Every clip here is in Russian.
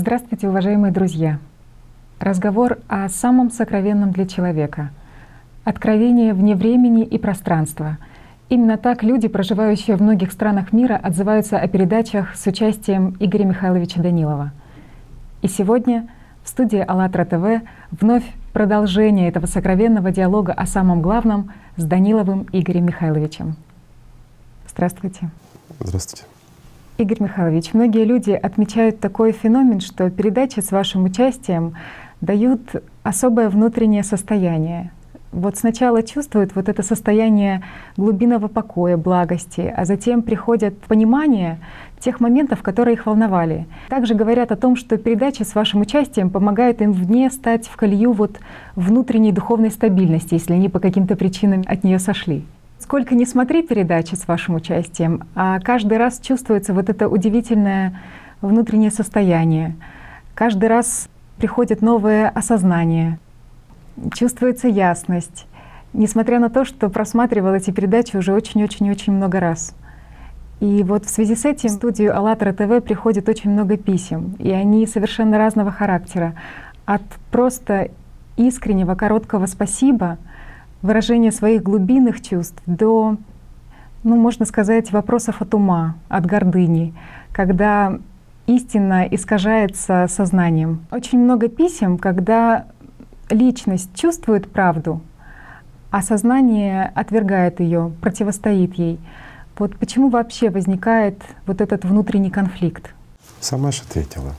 Здравствуйте, уважаемые друзья! Разговор о самом сокровенном для человека. Откровение вне времени и пространства. Именно так люди, проживающие в многих странах мира, отзываются о передачах с участием Игоря Михайловича Данилова. И сегодня в студии АЛЛАТРА ТВ вновь продолжение этого сокровенного диалога о самом главном с Даниловым Игорем Михайловичем. Здравствуйте. Здравствуйте. Игорь Михайлович, многие люди отмечают такой феномен, что передачи с вашим участием дают особое внутреннее состояние. Вот сначала чувствуют вот это состояние глубинного покоя, благости, а затем приходит понимание тех моментов, которые их волновали. Также говорят о том, что передачи с вашим участием помогают им вне стать в колею вот внутренней духовной стабильности, если они по каким-то причинам от нее сошли. Сколько ни смотри передачи с вашим участием, а каждый раз чувствуется вот это удивительное внутреннее состояние. Каждый раз приходит новое осознание, чувствуется ясность, несмотря на то, что просматривал эти передачи уже очень-очень-очень много раз. И вот в связи с этим в студию АЛЛАТРА ТВ приходит очень много писем, и они совершенно разного характера. От просто искреннего короткого «спасибо», выражение своих глубинных чувств до, можно сказать, вопросов от ума, от гордыни, когда истина искажается сознанием. Очень много писем, когда личность чувствует правду, а сознание отвергает ее, противостоит ей. Вот почему вообще возникает вот этот внутренний конфликт? Сама же ответила.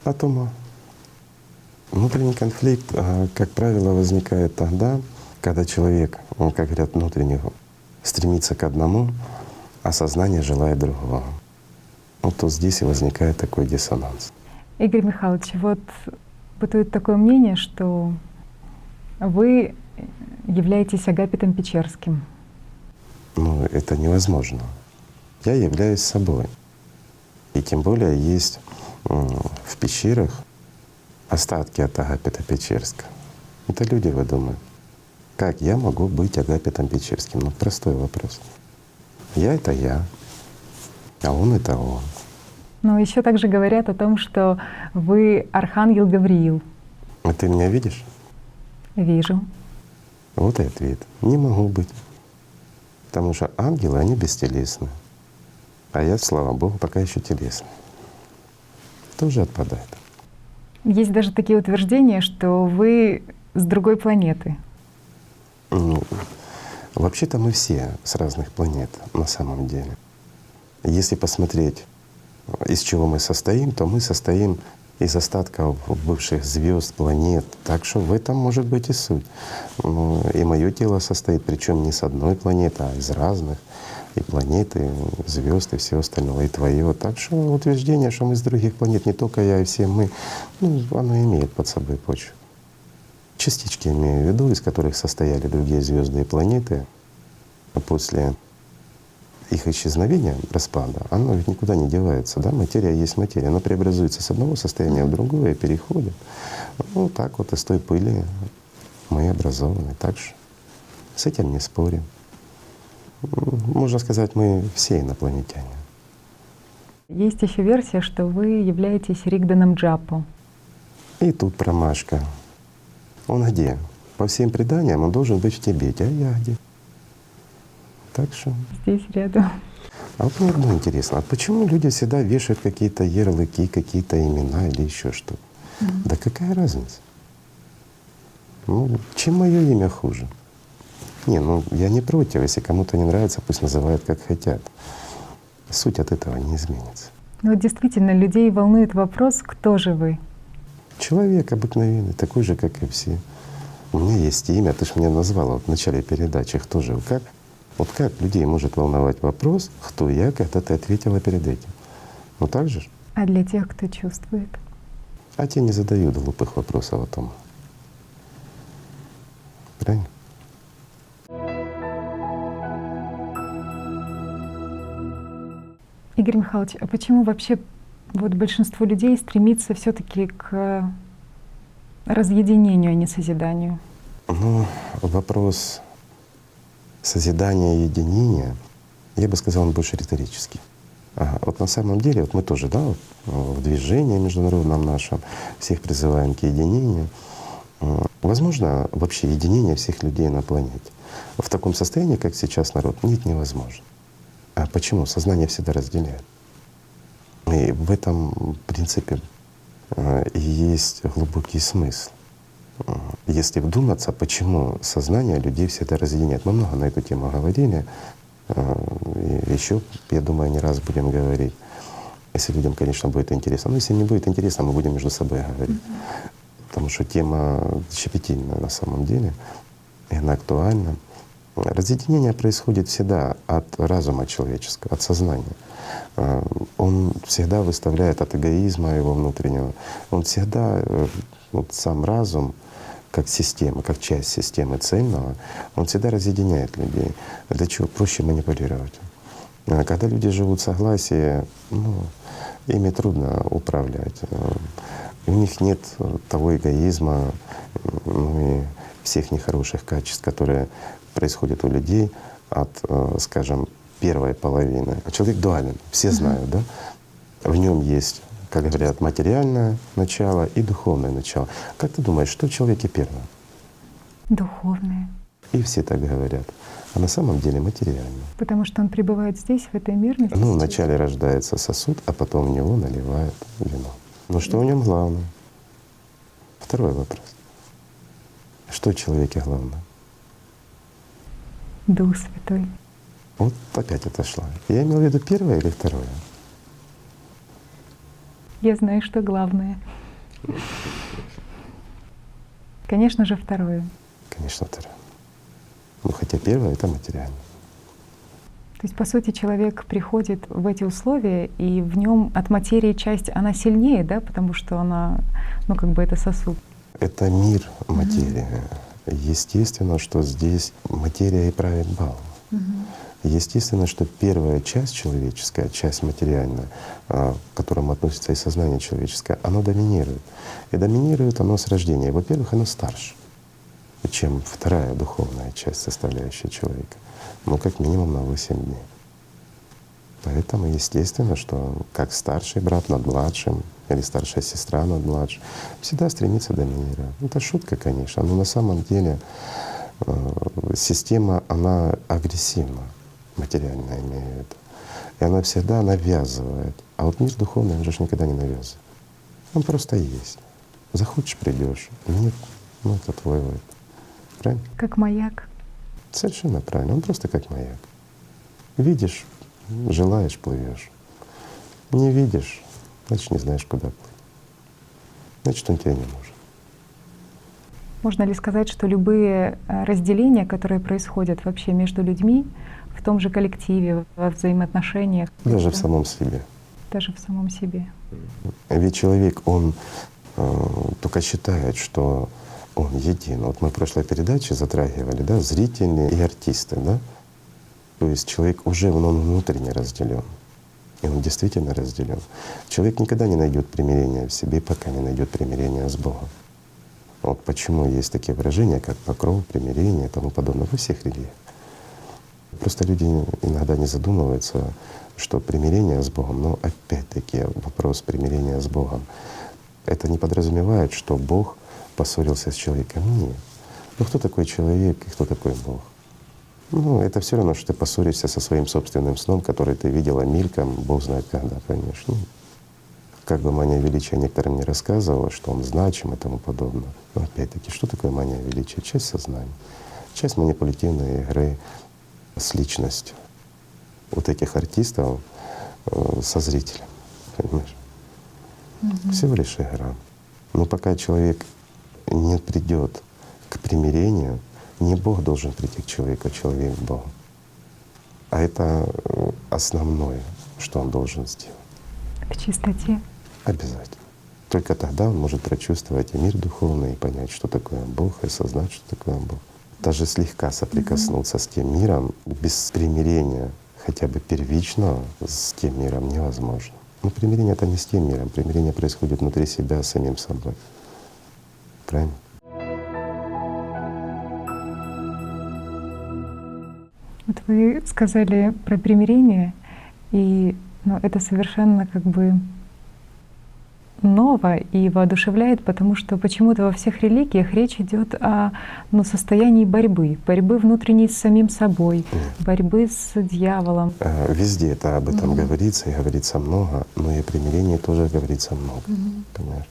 От ума. Внутренний конфликт, как правило, возникает тогда, когда человек, как говорят, внутренне стремится к одному, а сознание желает другого. Вот то здесь и возникает такой диссонанс. Игорь Михайлович, вот бытует такое мнение, что вы являетесь Агапитом Печерским. Это невозможно. Я являюсь собой. И тем более есть в пещерах остатки от Агапита Печерского. Это люди выдумывают. Как я могу быть Агапитом Печерским? Простой вопрос. Я — это я, а он — это он. Но еще также говорят о том, что вы Архангел Гавриил. А ты меня видишь? Вижу. Вот и ответ. Не могу быть. Потому что ангелы, они бестелесны. А я, слава Богу, пока еще телесный. Тоже отпадает. Есть даже такие утверждения, что вы с другой планеты. Вообще-то мы все с разных планет на самом деле. Если посмотреть, из чего мы состоим, то мы состоим из остатков бывших звезд, планет. Так что в этом может быть и суть. И мое тело состоит, причем не с одной планеты, а из разных. И планеты, и звезд, и все остальное, и твое. Так что утверждение, что мы с других планет, не только я и все мы, оно имеет под собой почву. Частички имею в виду, из которых состояли другие звезды и планеты. А после их исчезновения, распада, оно ведь никуда не девается. Да? Материя есть материя. Она преобразуется с одного состояния в другое и переходит. Так вот из той пыли мы образованы. Так что с этим не спорим. Можно сказать, мы все инопланетяне. Есть еще версия, что вы являетесь Ригданом Джапо. И тут промашка. Он где? По всем преданиям он должен быть в Тибете, а я где? Так что… Здесь рядом. А вот мне одно интересно, а почему люди всегда вешают какие-то ярлыки, какие-то имена или еще что-то? Да какая разница? Чем мое имя хуже? Я не против, если кому-то не нравится, пусть называют как хотят. Суть от этого не изменится. Действительно, людей волнует вопрос, кто же вы? Человек обыкновенный, такой же, как и все. У меня есть имя, ты же меня назвала в начале передачи, кто же, как людей может волновать вопрос, кто я, когда ты ответила перед этим? Так же? А для тех, кто чувствует? А те не задают глупых вопросов о том. Правильно? Игорь Михайлович, а почему вообще большинство людей стремится все-таки к разъединению, а не созиданию? Вопрос созидания и единения, я бы сказал, он больше риторический. Вот на самом деле, вот мы тоже, да, вот, в движении международном нашем всех призываем к единению. Возможно вообще единение всех людей на планете. В таком состоянии, как сейчас народ, нет, невозможно. А почему? Сознание всегда разделяет. И в этом принципе и есть глубокий смысл. Если вдуматься, почему сознание людей всегда разъединяет. Мы много на эту тему говорили, и еще, я думаю, не раз будем говорить. Если людям, конечно, будет интересно. Но если не будет интересно, мы будем между собой говорить. Потому что тема щепетильная на самом деле, и она актуальна. Разъединение происходит всегда от разума человеческого, от сознания. Он всегда выставляет от эгоизма его внутреннего. Он всегда, вот сам разум, как система, как часть системы цельного, он всегда разъединяет людей. Для чего? Проще манипулировать. Когда люди живут в согласии, ими трудно управлять. У них нет того эгоизма, и всех нехороших качеств, которые происходят у людей от, скажем, первой половины. Человек дуален, все знают, да? В нем есть, как говорят, материальное начало и духовное начало. Как ты думаешь, что в человеке первое? Духовное. И все так говорят. А на самом деле материальное. Потому что он пребывает здесь, в этой мирности. Вначале рождается сосуд, а потом в него наливают вино. Но что в нем главное? Второй вопрос. Что в человеке главное? Дух Святой. Вот опять отошла. Я имел в виду первое или второе? Я знаю, что главное. Конечно же, второе. Конечно, второе. Хотя первое — это материально. То есть, по сути, человек приходит в эти условия, и в нем от материи часть, она сильнее, да, потому что она, это сосуд. Это мир материи. Естественно, что здесь материя и правит бал. Естественно, что первая часть человеческая, часть материальная, к которому относится и сознание человеческое, оно доминирует. И доминирует оно с рождения. Во-первых, оно старше, чем вторая духовная часть, составляющая человека. Как минимум на 8 дней. Поэтому естественно, что как старший брат над младшим или старшая сестра над младшим всегда стремится доминировать. Это шутка, конечно, но на самом деле система, она агрессивна, материальная имею в виду. И она всегда навязывает. А вот мир духовный, он же никогда не навязывает. Он просто есть. Захочешь — придешь. Нет, это твой выбор. Правильно? Как маяк. Совершенно правильно. Он просто как маяк. Видишь, желаешь — плывешь. Не видишь — значит, не знаешь, куда плыть. Значит, он тебе не нужен. Можно ли сказать, что любые разделения, которые происходят вообще между людьми, в том же коллективе, во взаимоотношениях, Даже в самом себе. даже в самом себе? Ведь человек, он только считает, что он един. Вот мы в прошлой передаче затрагивали, да, зрители и артисты, да? То есть человек уже он внутренне разделен. И он действительно разделен. Человек никогда не найдет примирения в себе, пока не найдет примирения с Богом. Вот почему есть такие выражения, как покров, примирение и тому подобное во всех религиях. Просто люди иногда не задумываются, что примирение с Богом, но опять-таки вопрос примирения с Богом, это не подразумевает, что Бог поссорился с человеком. Нет. Кто такой человек и кто такой Бог? Это все равно, что ты поссоришься со своим собственным сном, который ты видела мельком, Бог знает когда, поймешь. Как бы мания величия некоторым не рассказывала, что он значим и тому подобное. Но опять-таки, что такое мания величия? Часть сознания, часть манипулятивной игры с личностью вот этих артистов со зрителем, понимаешь? Всего лишь игра. Но пока человек не придет к примирению, не Бог должен прийти к человеку, а человек к Богу. А это основное, что он должен сделать. В чистоте. Обязательно. Только тогда он может прочувствовать и мир духовный, и понять, что такое Бог, и осознать, что такое Бог. Даже слегка соприкоснуться с тем миром без примирения, хотя бы первичного, с тем миром невозможно. Примирение — это не с тем миром. Примирение происходит внутри себя, с самим собой. Правильно? Вот вы сказали про примирение, и Но это совершенно как бы ново и воодушевляет, потому что почему-то во всех религиях речь идет о состоянии борьбы внутренней с самим собой, борьбы с дьяволом. Везде это об этом говорится, и говорится много, но и о примирении тоже говорится много. Понимаешь?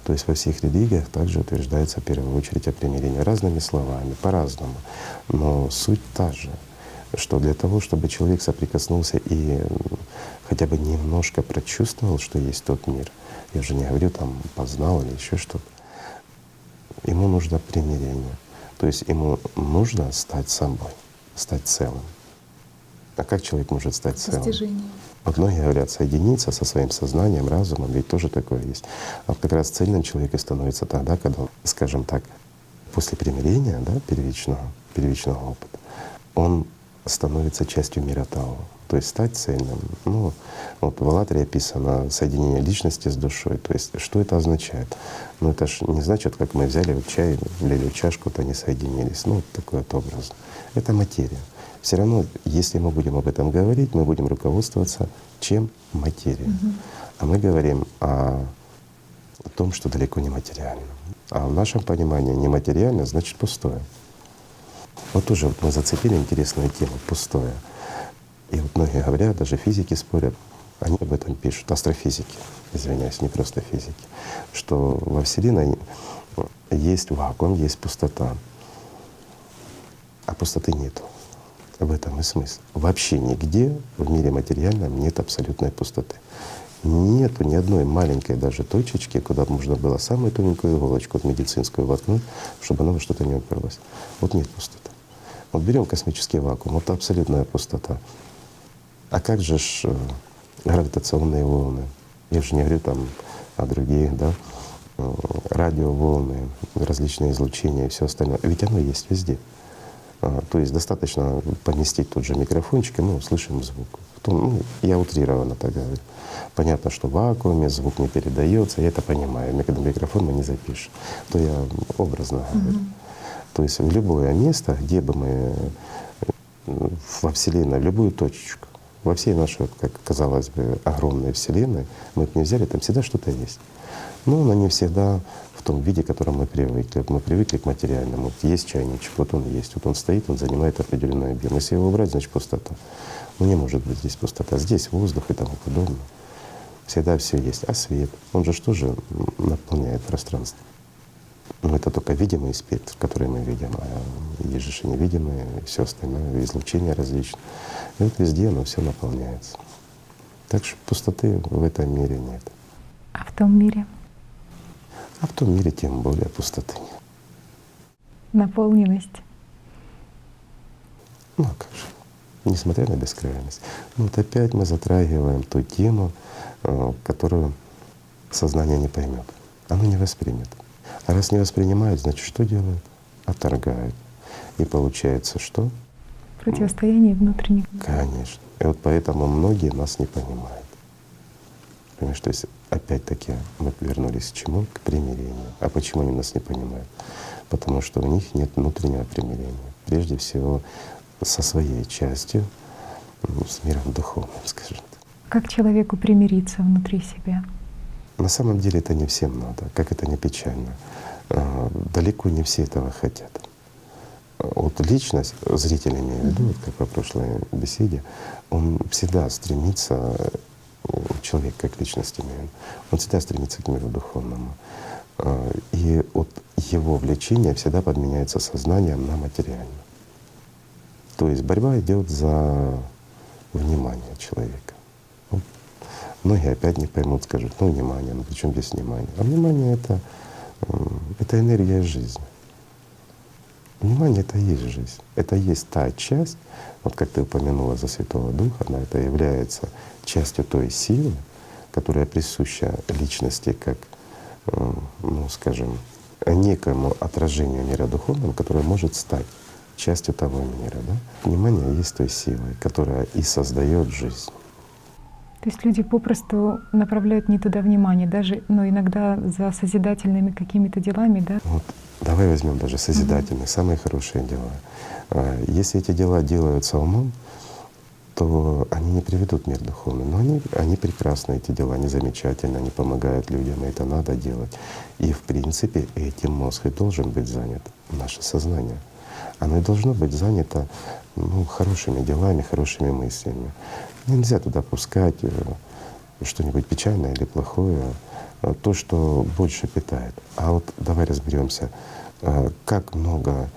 То есть во всех религиях также утверждается в первую очередь о примирении разными словами, по-разному. Но суть та же, что для того, чтобы человек соприкоснулся и хотя бы немножко прочувствовал, что есть тот мир, я же не говорю там познал или еще что-то, ему нужно примирение. То есть ему нужно стать собой, стать целым. А как человек может стать целым? Достижение. Вот многие говорят соединиться со своим сознанием, разумом, ведь тоже такое есть. А вот как раз цельным человеком становится тогда, когда он, скажем так, после примирения, да, первичного опыта, он становится частью мира Тао. То есть стать цельным. Ну, вот в «АЛЛАТРАе» описано соединение личности с душой. То есть что это означает? Ну это ж не значит, как мы взяли вот чай, влили в чашку, то они соединились. Ну вот такой вот образ. Это материя. Все равно, если мы будем об этом говорить, мы будем руководствоваться чем? Материей. А мы говорим о том, что далеко не материально. А в нашем понимании нематериально значит пустое. Вот тоже вот мы зацепили интересную тему — пустое. И вот многие говорят, даже физики спорят, они об этом пишут, астрофизики, извиняюсь, не просто физики, что во Вселенной есть вакуум, есть пустота, а пустоты нету. В этом и смысл. Вообще нигде в мире материальном нет абсолютной пустоты. Нету ни одной маленькой даже точечки, куда можно было самую тоненькую иголочку, вот медицинскую, воткнуть, чтобы она во что-то не уперлась. Вот нет пустоты. Вот берем космический вакуум, вот абсолютная пустота. А как же гравитационные волны? Я же не говорю там о других, да, радиоволны, различные излучения и все остальное. Ведь оно есть везде. То есть достаточно поместить тот же микрофончик, и мы услышим звук. Ну, я утрированно так говорю. Понятно, что в вакууме звук не передается, я это понимаю. Когда микрофон мы не запишем, то я образно говорю. То есть в любое место, где бы мы во Вселенной, в любую точечку, во всей нашей, как казалось бы, огромной Вселенной, мы бы не взяли, там всегда что-то есть. Но оно не всегда в том виде, к которому мы привыкли. Вот мы привыкли к материальному. Вот есть чайничек, вот он есть, вот он стоит, он занимает определенный объем. Если его убрать, значит пустота. Ну не может быть здесь пустота. Здесь воздух и тому подобное. Всегда все есть. А свет, он же тоже наполняет пространство. Но это только видимый спектр, который мы видим, а есть же и невидимые, и все остальное, излучение различные. И вот везде оно все наполняется. Так что пустоты в этом мире нет. А в том мире? А в том мире тем более пустоты нет. Наполненность. Ну а как же? Несмотря на бескрайность. Ну вот опять мы затрагиваем ту тему, которую сознание не поймет, оно не воспримет. А раз не воспринимает, значит что делают? Отторгают. И получается что? Противостояние внутренних. Конечно. И вот поэтому многие нас не понимают. Понимаешь, то есть опять-таки мы вернулись к чему? К примирению. А почему они нас не понимают? Потому что у них нет внутреннего примирения. Прежде всего со своей частью, с миром духовным, скажем так. Как человеку примириться внутри себя? На самом деле это не всем надо, как это не печально. Далеко не все этого хотят. Вот личность, зритель имею в виду, вот как по прошлой беседе, он всегда стремится, человек как личность имею в виду, он всегда стремится к миру духовному. И вот его влечение всегда подменяется сознанием на материальное. То есть борьба идет за внимание человека. Вот. Многие опять не поймут, скажут, ну внимание, ну при чем здесь внимание? А внимание это энергия жизни. Внимание — это и есть жизнь. Это и есть та часть, вот как ты упомянула за Святого Духа, она это является частью той силы, которая присуща личности как, ну скажем, некоему отражению мира духовного, которое может стать частью того мира. Да? Внимание есть той силой, которая и создает жизнь. То есть люди попросту направляют не туда внимание, даже, но иногда за созидательными какими-то делами, да? Вот давай возьмем даже созидательные, самые хорошие дела. Если эти дела делаются умом, то они не приведут мир духовный. Но они прекрасны, эти дела, они замечательны, они помогают людям, и это надо делать. И в принципе этим мозг и должен быть занят, наше сознание. Оно и должно быть занято хорошими делами, хорошими мыслями. Нельзя туда пускать что-нибудь печальное или плохое, то, что больше питает. А вот давай разберемся, как много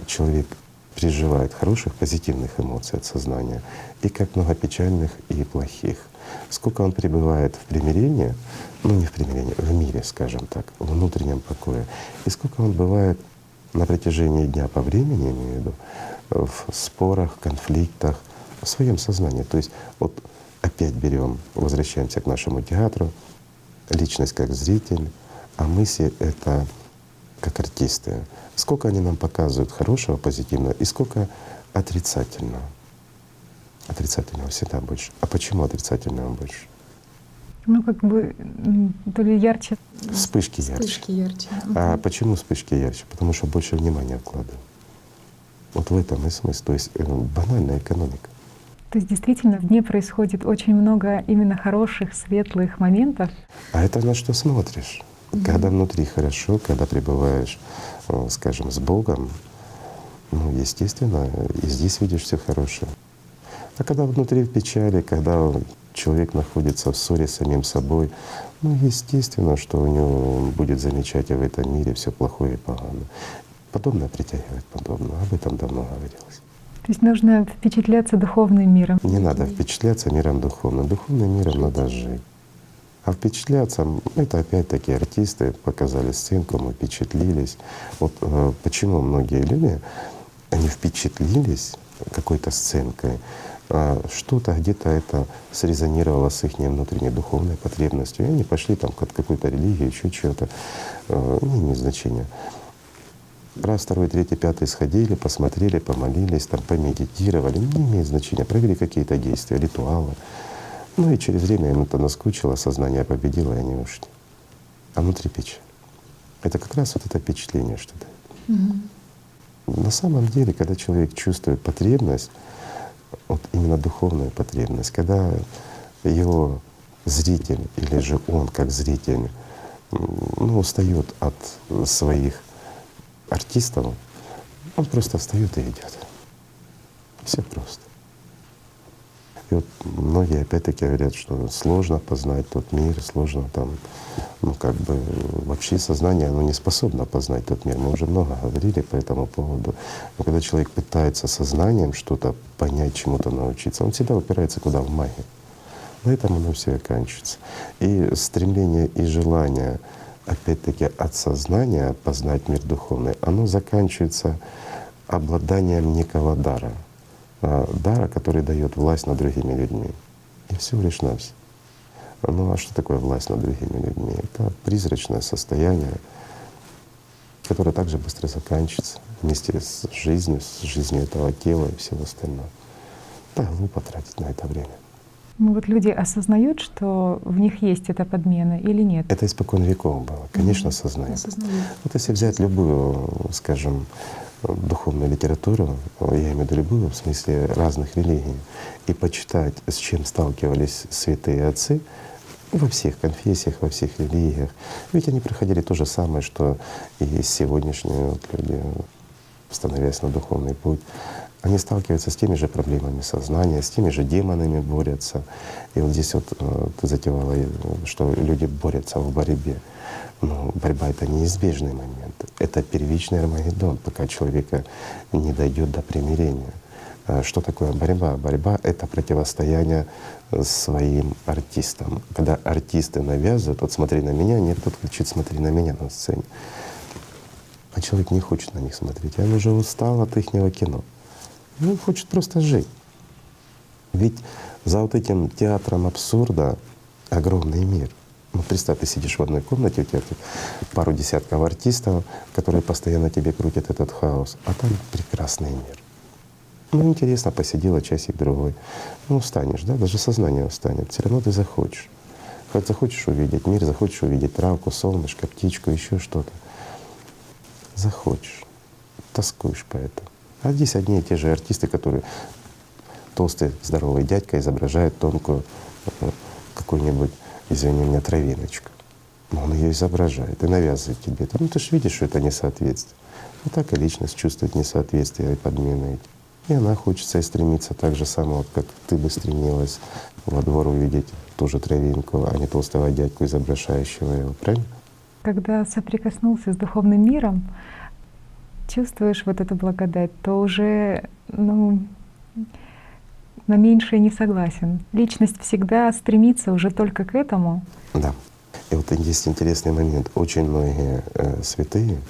человек переживает хороших, позитивных эмоций от сознания, и как много печальных и плохих. Сколько он пребывает в примирении, не в примирении, в мире, скажем так, в внутреннем покое, и сколько он бывает на протяжении дня по времени, имею в виду, в спорах, конфликтах, в своем сознании. То есть вот опять берем, возвращаемся к нашему театру, личность как зритель, а мысли — это как артисты. Сколько они нам показывают хорошего, позитивного, и сколько отрицательного. Отрицательного всегда больше. А почему отрицательного больше? То ли ярче. Вспышки ярче. Вспышки ярче. А почему вспышки ярче? Потому что больше внимания вкладываем. Вот в этом и смысл. То есть банальная экономика. То есть действительно в дне происходит очень много именно хороших, светлых моментов. А это на что смотришь? Когда внутри хорошо, когда пребываешь, скажем, с Богом, естественно, и здесь видишь все хорошее. А когда внутри в печали, когда человек находится в ссоре с самим собой, естественно, что у него будет замечать в этом мире все плохое и поганое. Подобное притягивает подобное. Об этом давно говорилось. То есть нужно впечатляться духовным миром. Не надо впечатляться миром духовным. Духовным миром надо жить. А впечатляться — это опять-таки артисты показали сценку, мы впечатлились. Вот почему многие люди, они впечатлились какой-то сценкой, что-то где-то это срезонировало с их внутренней духовной потребностью, и они пошли там к какой-то религии, еще чего-то, не имеет значения. Раз, второй, третий, пятый сходили, посмотрели, помолились, там помедитировали, не имеет значения, провели какие-то действия, ритуалы. И через время им это наскучило, сознание победило, и они ушли. А внутри печаль. Это как раз вот это впечатление, что дает. На самом деле, когда человек чувствует потребность, вот именно духовную потребность, когда его зритель или же он как зритель устает от своих артистов, он просто встает и идет. Все просто. И вот многие опять-таки говорят, что сложно познать тот мир, сложно там, вообще сознание, оно не способно познать тот мир. Мы уже много говорили по этому поводу. Но когда человек пытается сознанием что-то понять, чему-то научиться, он всегда упирается куда? В магию. На этом оно все оканчивается. И стремление и желание опять-таки от сознания познать мир духовный, оно заканчивается обладанием некого дара. Дара, который дает власть над другими людьми. И всего лишь навсего. А что такое власть над другими людьми? Это призрачное состояние, которое также быстро заканчивается вместе с жизнью этого тела и всего остального. Да, глупо тратить на это время. Люди осознают, что в них есть эта подмена или нет? Это испокон веков было, конечно, осознают. Вот если взять любую, скажем, духовную литературу, я имею в виду любую, в смысле разных религий, и почитать, с чем сталкивались святые отцы во всех конфессиях, во всех религиях. Ведь они проходили то же самое, что и сегодняшние люди, становясь на духовный путь. Они сталкиваются с теми же проблемами сознания, с теми же демонами борются. И вот здесь вот ты затевала, что люди борются в борьбе. Но борьба — это неизбежный момент. Это первичный Армагеддон, пока человека не дойдет до примирения. Что такое борьба? Борьба — это противостояние своим артистам. Когда артисты навязывают: вот смотри на меня, нет, тот кричит: смотри на меня на сцене. А человек не хочет на них смотреть, он уже устал от ихнего кино. Он хочет просто жить. Ведь за вот этим театром абсурда огромный мир. Представь, ты сидишь в одной комнате, у тебя тут пару десятков артистов, которые постоянно тебе крутят этот хаос, а там прекрасный мир. Интересно, посидела часик-другой. Устанешь, да, даже сознание устанет. Все равно ты захочешь. Хоть захочешь увидеть мир, захочешь увидеть травку, солнышко, птичку, еще что-то. Захочешь, тоскуешь по этому. А здесь одни и те же артисты, которые толстый здоровый дядька изображает тонкую какую-нибудь, извини меня, травиночку. Но он ее изображает и навязывает тебе. Ну ты же видишь, что это несоответствие. Вот так и личность чувствует несоответствие и подмены эти. И она хочется и стремится так же само, вот как ты бы стремилась во двор увидеть ту же травинку, а не толстого дядьку, изображающего его, правильно? Когда соприкоснулся с духовным миром, чувствуешь вот эту благодать, то уже на меньшее не согласен. Личность всегда стремится уже только к этому. Да. И вот есть интересный момент. Очень многие святые,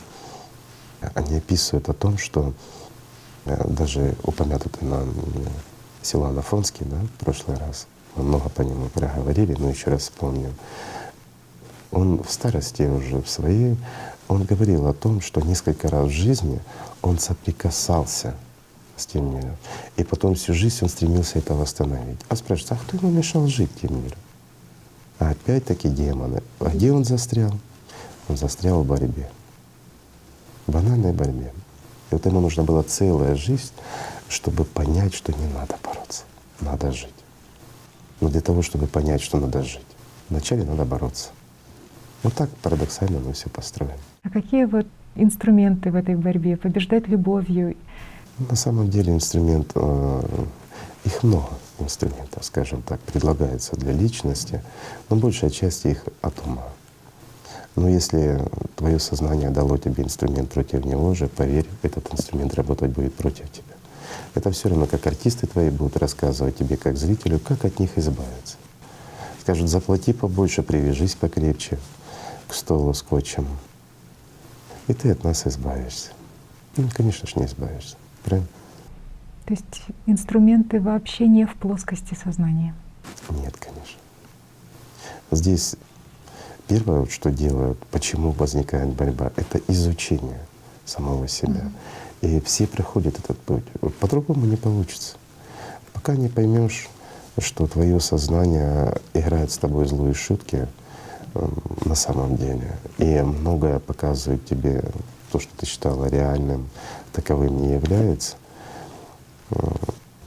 они описывают о том, что даже упомянутый нам Силуан Афонский, да, в прошлый раз, мы много по нему проговорили, но еще раз вспомним. Он в старости уже в своей, он говорил о том, что несколько раз в жизни он соприкасался с тем миром. И потом всю жизнь он стремился это восстановить. А спрашивается, а кто ему мешал жить тем миром? А опять-таки демоны. А где он застрял? Он застрял в борьбе, в банальной борьбе. И вот ему нужна была целая жизнь, чтобы понять, что не надо бороться, надо жить. Но для того, чтобы понять, что надо жить, вначале надо бороться. Вот так парадоксально мы все построено. А какие вот инструменты в этой борьбе? Побеждать любовью? На самом деле инструмент, их много инструментов, скажем так, предлагается для личности, но большая часть их от ума. Но если твое сознание дало тебе инструмент против него же, поверь, этот инструмент работать будет против тебя. Это все равно, как артисты твои будут рассказывать тебе, как зрителю, как от них избавиться. Скажут, заплати побольше, привяжись покрепче к столу скотчем, и ты от нас избавишься. Ну, конечно же, не избавишься. Правильно? То есть инструменты вообще не в плоскости сознания? Нет, конечно. Здесь первое, вот, что делают, почему возникает борьба, это изучение самого себя. И все проходят этот путь. Вот по-другому не получится. Пока не поймешь, что твое сознание играет с тобой злые шутки на самом деле, и многое показывает тебе то, что ты считала реальным, таковым не является,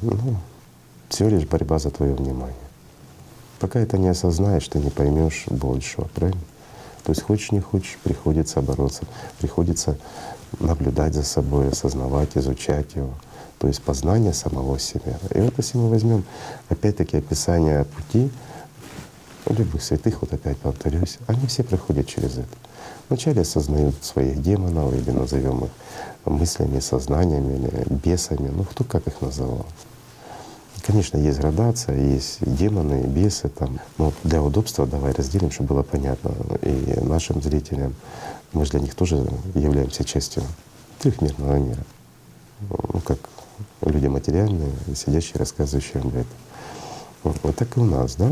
ну, всего лишь борьба за твое внимание. Пока это не осознаешь, ты не поймешь большего, правильно? То есть хочешь не хочешь, приходится бороться, приходится наблюдать за собой, осознавать, изучать его. То есть познание самого себя. И вот если мы возьмем опять-таки описание пути любых святых, вот опять повторюсь, они все проходят через это. Вначале осознают своих демонов, или назовем их мыслями, сознаниями, или бесами, ну кто как их называл. Конечно, есть градация, есть демоны, бесы там. Но для удобства давай разделим, чтобы было понятно и нашим зрителям. Мы же для них тоже являемся частью трехмерного мира. Ну, как люди материальные, сидящие, рассказывающие об этом. Вот так и у нас, да?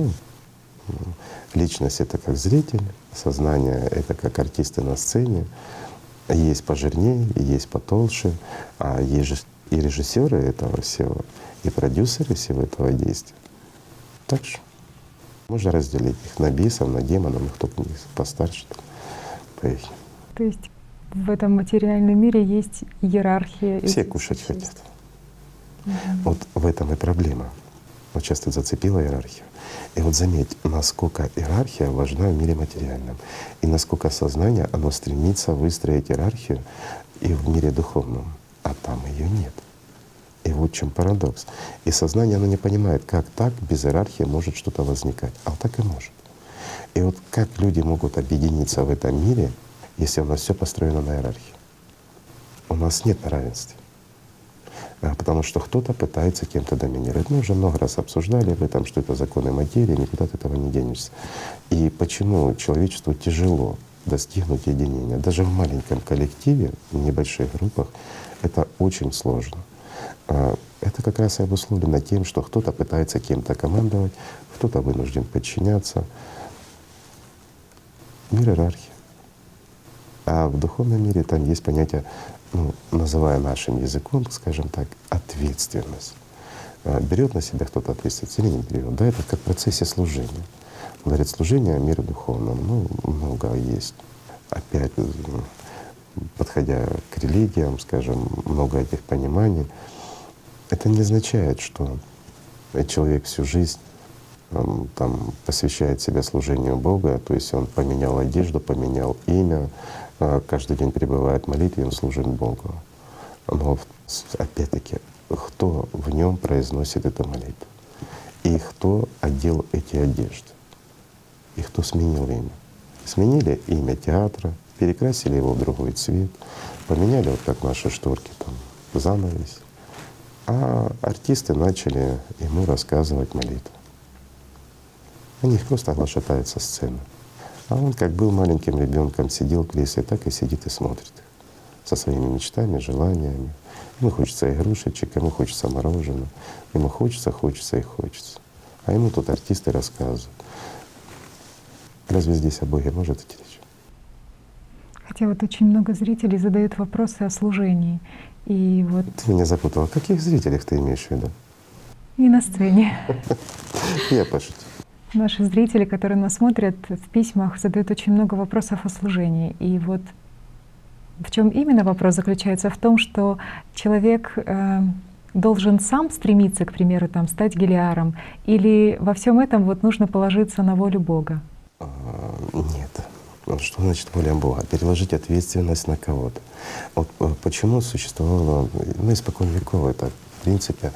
Личность — это как зритель, сознание — это как артисты на сцене. Есть пожирнее, есть потолще, а есть же и режиссеры этого всего, и продюсеры всего этого действия. Так что можно разделить их на бесов, на демонов, ну кто постарше, поверь. То есть в этом материальном мире есть иерархия. Все кушать хотят. Вот в этом и проблема. Вот часто зацепила иерархию. И вот заметь, насколько иерархия важна в мире материальном, и насколько сознание, оно стремится выстроить иерархию и в мире духовном, а там ее нет. И вот в чем парадокс. И сознание, оно не понимает, как так без иерархии может что-то возникать. А так и может. И вот как люди могут объединиться в этом мире, если у нас все построено на иерархии? У нас нет равенства. Потому что кто-то пытается кем-то доминировать. Мы уже много раз обсуждали об этом, что это законы материи, никуда от этого не денешься. И почему человечеству тяжело достигнуть единения. Даже в маленьком коллективе, в небольших группах, это очень сложно. Это как раз и обусловлено тем, что кто-то пытается кем-то командовать, кто-то вынужден подчиняться. Мир иерархии. А в духовном мире там есть понятие, ну, называя нашим языком, скажем так, ответственность. Берет на себя кто-то ответственность или не берет. Да, это как в процессе служения. Говорит, служение миру духовному, ну, много есть. Опять, подходя к религиям, скажем, много этих пониманий. Это не означает, что человек всю жизнь там посвящает себя служению Бога, то есть он поменял одежду, поменял имя, каждый день пребывает в молитве, он служит Богу. Но опять-таки, кто в нем произносит эту молитву? И кто одел эти одежды? И кто сменил имя? Сменили имя театра, перекрасили его в другой цвет, поменяли, вот как наши шторки, там, занавес. А артисты начали ему рассказывать молитву. Они их просто оглашатают со сцены. А он, как был маленьким ребенком, сидел в кресле, так и сидит и смотрит их со своими мечтами, желаниями. Ему хочется игрушечек, ему хочется мороженого, ему хочется и хочется. А ему тут артисты рассказывают. Разве здесь о Боге может идти речь? Хотя вот очень много зрителей задают вопросы о служении. И вот Ты меня запутала. Каких зрителей ты имеешь в виду? и на сцене. Я пошутил. Наши зрители, которые нас смотрят, в письмах задают очень много вопросов о служении. И вот в чем именно вопрос заключается? В том, что человек должен сам стремиться, к примеру, там, стать гелиаром, или во всем этом вот нужно положиться на волю Бога? Нет. Что значит воля Бога? Переложить ответственность на кого-то. Вот почему существовало, испокон веков это, в принципе,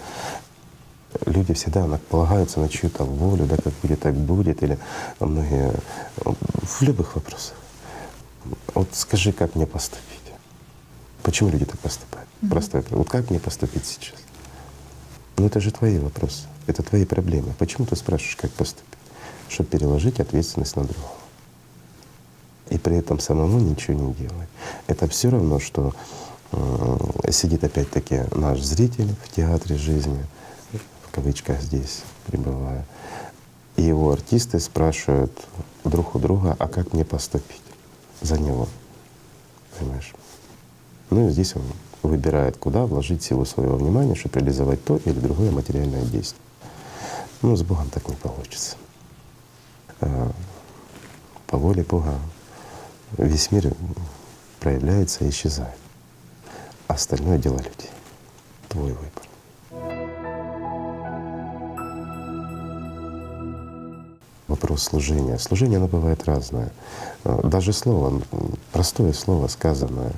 люди всегда полагаются на чью-то волю, да, как будет, так будет, или многие в любых вопросах. Вот скажи, как мне поступить? Почему люди так поступают? Простой вопрос. Вот как мне поступить сейчас? Ну это же твои вопросы, это твои проблемы. Почему ты спрашиваешь, как поступить? Чтобы переложить ответственность на другого. И при этом самому ничего не делать. Это все равно, что сидит опять-таки наш зритель в театре жизни, в кавычках здесь пребывая, и его артисты спрашивают друг у друга, а как мне поступить за него, понимаешь? Ну и здесь он выбирает, куда вложить силу своего внимания, чтобы реализовать то или другое материальное действие. Ну, с Богом так не получится. По воле Бога весь мир проявляется и исчезает. Остальное дело людей. Твой выбор. Вопрос служения. Служение, оно бывает разное. Даже слово, простое слово, сказанное,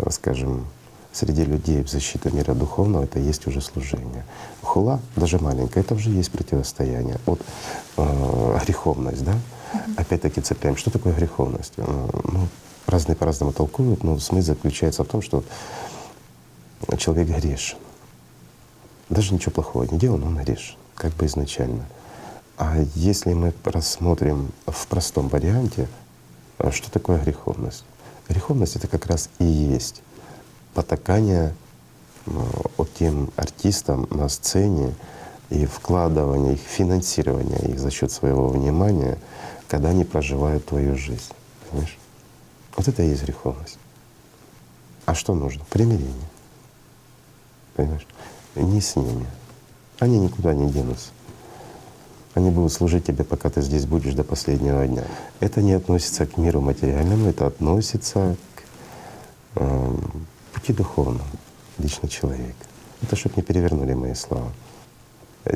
скажем, среди людей в защиту мира духовного, это есть уже служение. Хула, даже маленькая, это уже есть противостояние. Вот греховность, да? Опять-таки цепляем. Что такое греховность? Ну, разные по-разному толкуют, но смысл заключается в том, что человек грешен. Даже ничего плохого не делал, но он грешен, как бы изначально. А если мы рассмотрим в простом варианте, что такое греховность? Греховность — это как раз и есть потакание от тем артистам на сцене и вкладывание их, финансирование их за счет своего внимания, когда они проживают твою жизнь. Понимаешь? Вот это и есть греховность. А что нужно? Примирение. Понимаешь? Не с ними. Они никуда не денутся. Они будут служить тебе, пока ты здесь будешь до последнего дня. Это не относится к миру материальному, это относится к пути духовному, лично человека. Это чтобы не перевернули мои слова.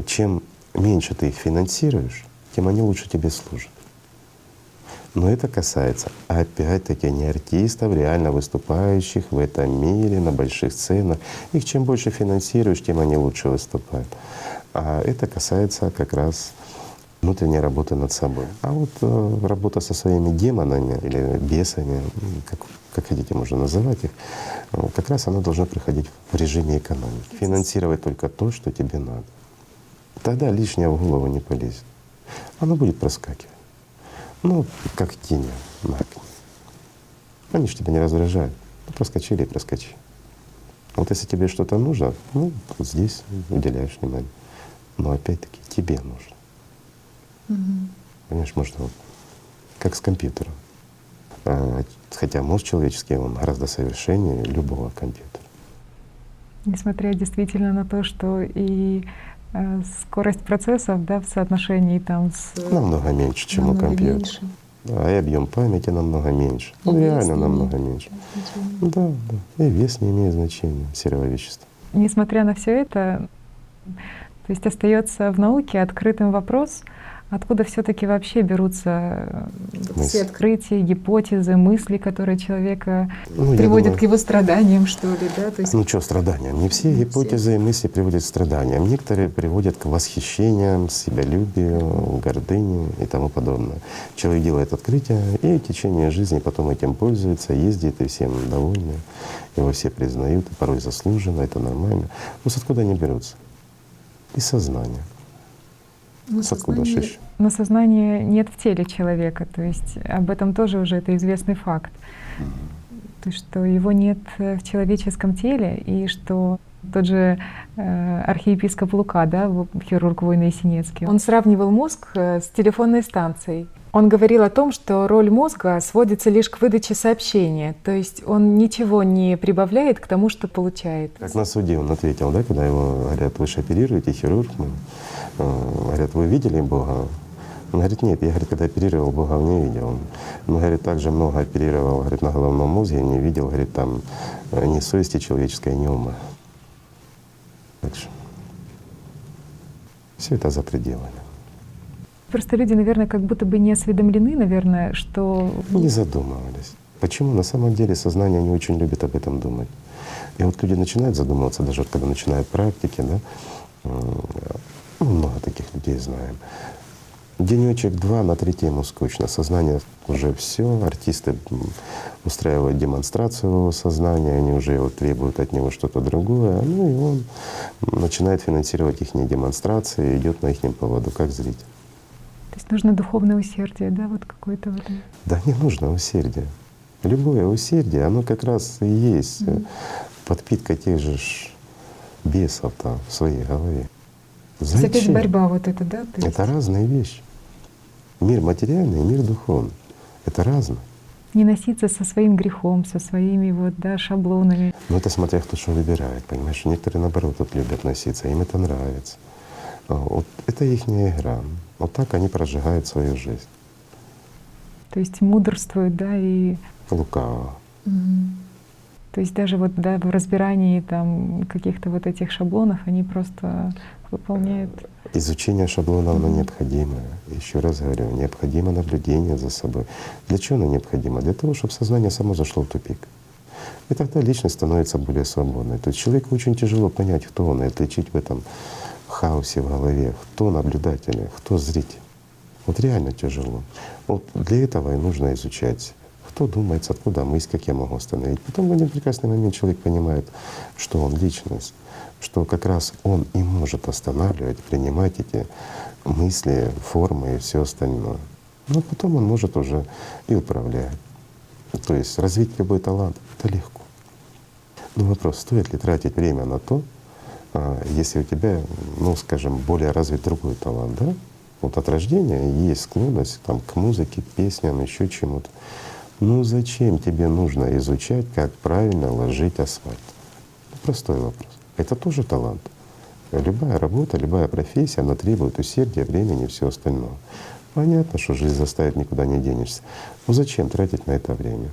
Чем меньше ты их финансируешь, тем они лучше тебе служат. Но это касается опять-таки не артистов, реально выступающих в этом мире, на больших сценах. Их чем больше финансируешь, тем они лучше выступают. А это касается как раз внутренней работы над собой. А вот работа со своими демонами или бесами, как хотите можно называть их, как раз она должна проходить в режиме экономики. Финансировать только то, что тебе надо. Тогда лишнее в голову не полезет. Оно будет проскакивать. Ну, как тени на окне. Они же тебя не раздражают. Ну, проскочили и проскочили. Вот если тебе что-то нужно, ну, вот здесь уделяешь внимание. Но опять-таки тебе нужно. Понимаешь, можно вот, как с компьютером. Хотя мозг человеческий, он гораздо совершеннее любого компьютера. Несмотря действительно на то, что и скорость процессов, да, в соотношении там с… Намного меньше, чем у компьютера. Меньше. Да, и объем памяти намного меньше. Ну, реально намного меньше. Да, да. И вес не имеет значения, серого вещества. Несмотря на все это, То есть остается в науке открытым вопрос, откуда все-таки вообще берутся все открытия, гипотезы, мысли, которые человека Ну, приводят думаю, к его страданиям, что ли, да? То есть ну что страданиям? Не все гипотезы и мысли приводят к страданиям. Некоторые приводят к восхищениям, себялюбию, гордыне и тому подобное. Человек делает открытие и в течение жизни потом этим пользуется, ездит, и всем довольны. Его все признают, и порой заслуженно, это нормально. Но с откуда они берутся? Из сознания. С откуда же еще? но сознания нет в теле человека, то есть об этом тоже уже это известный факт. То есть, что его нет в человеческом теле, и что тот же архиепископ Лука, да, хирург Война Есенинский, он сравнивал мозг с телефонной станцией. Он говорил о том, что роль мозга сводится лишь к выдаче сообщения, то есть он ничего не прибавляет к тому, что получает. Как на суде он ответил, да, когда его говорят, вы же оперируете, хирург, говорят, вы видели Бога? Он говорит, нет, я, говорит, когда оперировал, Бога не видел. Он, говорит, также много оперировал, говорит, на головном мозге, не видел, говорит, там ни совести человеческой, ни ума. Так что все это за пределами. Просто люди, наверное, как будто бы не осведомлены, наверное, что… Не задумывались. Почему? На самом деле сознание не очень любит об этом думать. И вот люди начинают задумываться, даже вот когда начинают практики, да, много таких людей знаем. Денечек-два, на третий ему скучно. Сознание уже все, артисты устраивают демонстрацию его сознания, они уже вот требуют от него что-то другое, ну и он начинает финансировать их демонстрации, идет на их поводу, как зритель. То есть нужно духовное усердие, да, вот какое-то в этом. Да не нужно усердие. Любое усердие, оно как раз и есть подпитка тех же бесов-то в своей голове. То есть опять борьба вот эта, да? То есть… Это разные вещи. Мир материальный и мир духовный. Это разное. Не носиться со своим грехом, со своими вот, да, шаблонами. Но это смотря кто что выбирает, понимаешь? Некоторые наоборот вот любят носиться, им это нравится. Вот это их игра. Вот так они прожигают свою жизнь. То есть мудрствуют, да, и… Лукаво. То есть даже вот, да, в разбирании там каких-то вот этих шаблонов они просто выполняют. Изучение шаблона, оно необходимо. Еще раз говорю, необходимо наблюдение за собой. Для чего оно необходимо? Для того, чтобы сознание само зашло в тупик. И тогда личность становится более свободной. То есть человеку очень тяжело понять, кто он, и отличить в этом хаосе в голове, кто наблюдатель, кто зритель. Вот реально тяжело. Вот для этого и нужно изучать, кто думает, откуда мысль, как я могу остановить. Потом в один прекрасный момент человек понимает, что он личность, что как раз он и может останавливать, принимать эти мысли, формы и все остальное. Но потом он может уже и управлять. То есть развить любой талант — это легко. Но вопрос, стоит ли тратить время на то, если у тебя, ну скажем, более развит другой талант, да? Вот от рождения есть склонность там, к музыке, к песням, еще чему-то. Ну зачем тебе нужно изучать, как правильно ложить асфальт? Простой вопрос. Это тоже талант. Любая работа, любая профессия, она требует усердия, времени и всего остального. Понятно, что жизнь заставит, никуда не денешься. Но зачем тратить на это время?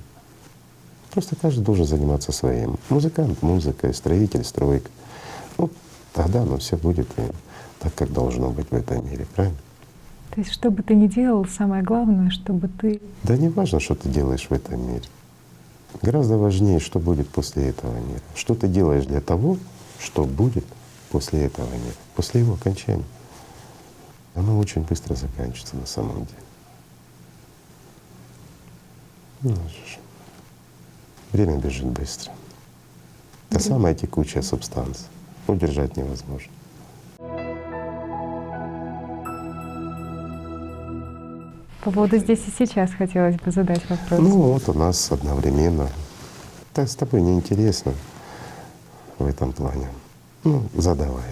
Просто каждый должен заниматься своим. Музыкант — музыкой, строитель — стройкой. Ну, тогда оно все будет так, как должно быть в этом мире, правильно? То есть что бы ты ни делал, самое главное, чтобы ты… Да не важно, что ты делаешь в этом мире. Гораздо важнее, что будет после этого мира. Что ты делаешь для того, что будет после этого мира, после его окончания. Оно очень быстро заканчивается на самом деле. Ну, что ж. Время бежит быстро. Это самая текучая субстанция. Удержать невозможно. По поводу «здесь и сейчас» хотелось бы задать вопрос. Ну вот у нас одновременно. Так с тобой неинтересно в этом плане. Ну, задавай,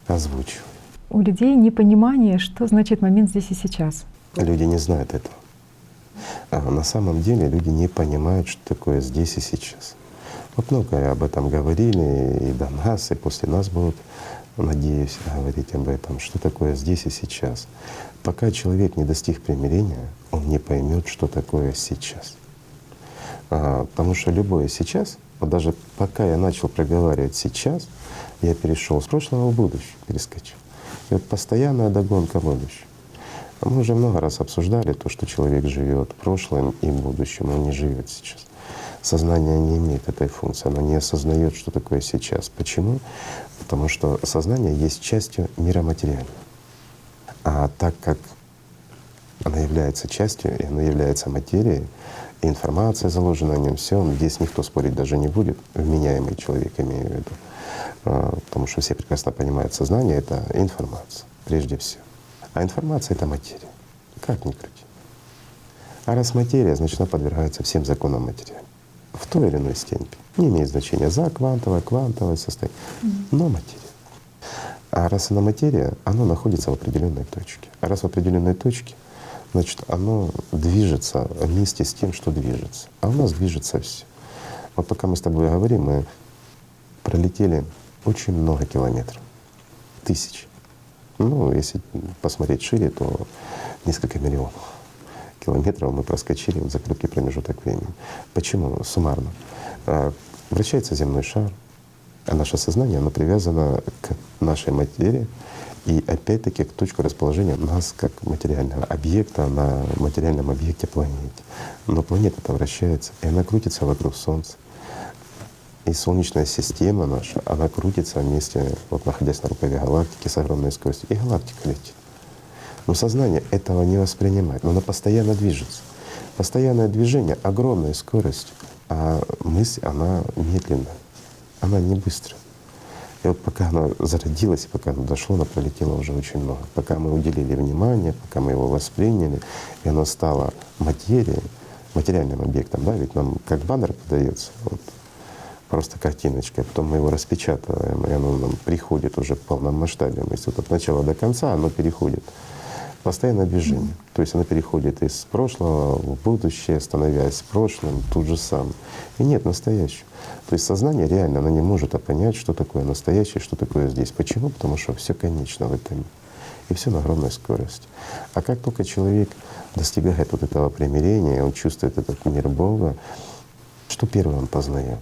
озвучивай. У людей непонимание, что значит момент «здесь и сейчас». Люди не знают этого. А на самом деле люди не понимают, что такое здесь и сейчас. Вот много об этом говорили и до нас, и после нас будут, надеюсь, говорить об этом, что такое здесь и сейчас. Пока человек не достиг примирения, он не поймет, что такое сейчас. Потому что любое сейчас Вот даже пока я начал проговаривать сейчас, я перешел с прошлого в будущее, перескочил. И вот постоянная догонка будущего. А мы уже много раз обсуждали то, что человек живет прошлым и будущим, он не живет сейчас. Сознание не имеет этой функции, оно не осознает, что такое сейчас. Почему? Потому что сознание есть частью мира материального. А так как оно является частью, и оно является материей, и информация заложена о нем, все, здесь никто спорить даже не будет, вменяемый человек имею в виду. Потому что все прекрасно понимают, сознание — это информация прежде всего. А информация — это материя. Как ни крути. А раз материя, значит, она подвергается всем законам материальным. В той или иной степени. Не имеет значения за квантовое состояние, но материя. А раз она материя, она находится в определенной точке. А раз в определенной точке, значит, оно движется вместе с тем, что движется. А у нас движется все. Вот пока мы с тобой говорим, мы пролетели очень много километров, тысяч. Ну, если посмотреть шире, то несколько миллионов километров мы проскочили в за короткий промежуток времени. Почему? Суммарно. Вращается земной шар, а наше сознание, оно привязано к нашей материи и опять-таки к точке расположения нас как материального объекта на материальном объекте планете. Но планета-то вращается, и она крутится вокруг Солнца. И Солнечная система наша, она крутится вместе, вот находясь на рукаве галактики с огромной скоростью, и галактика летит. Но сознание этого не воспринимает, но оно постоянно движется. Постоянное движение — огромная скорость, а мысль, она медленная, она не быстрая. И вот пока она зародилась, пока оно дошло, оно пролетело уже очень много. Пока мы уделили внимание, пока мы его восприняли, и оно стало материей, материальным объектом, да, ведь нам как баннер подается, вот, просто картиночкой, а потом мы его распечатываем, и оно нам приходит уже в полном масштабе. Если вот от начала до конца оно переходит. Постоянное движение. То есть оно переходит из прошлого в будущее, становясь прошлым, тут же сам. И нет настоящего. То есть сознание реально, оно не может понять, что такое настоящее, что такое здесь. Почему? Потому что все конечно в этом мире. И все на огромной скорости. А как только человек достигает вот этого примирения, он чувствует этот мир Бога, что первое он познает?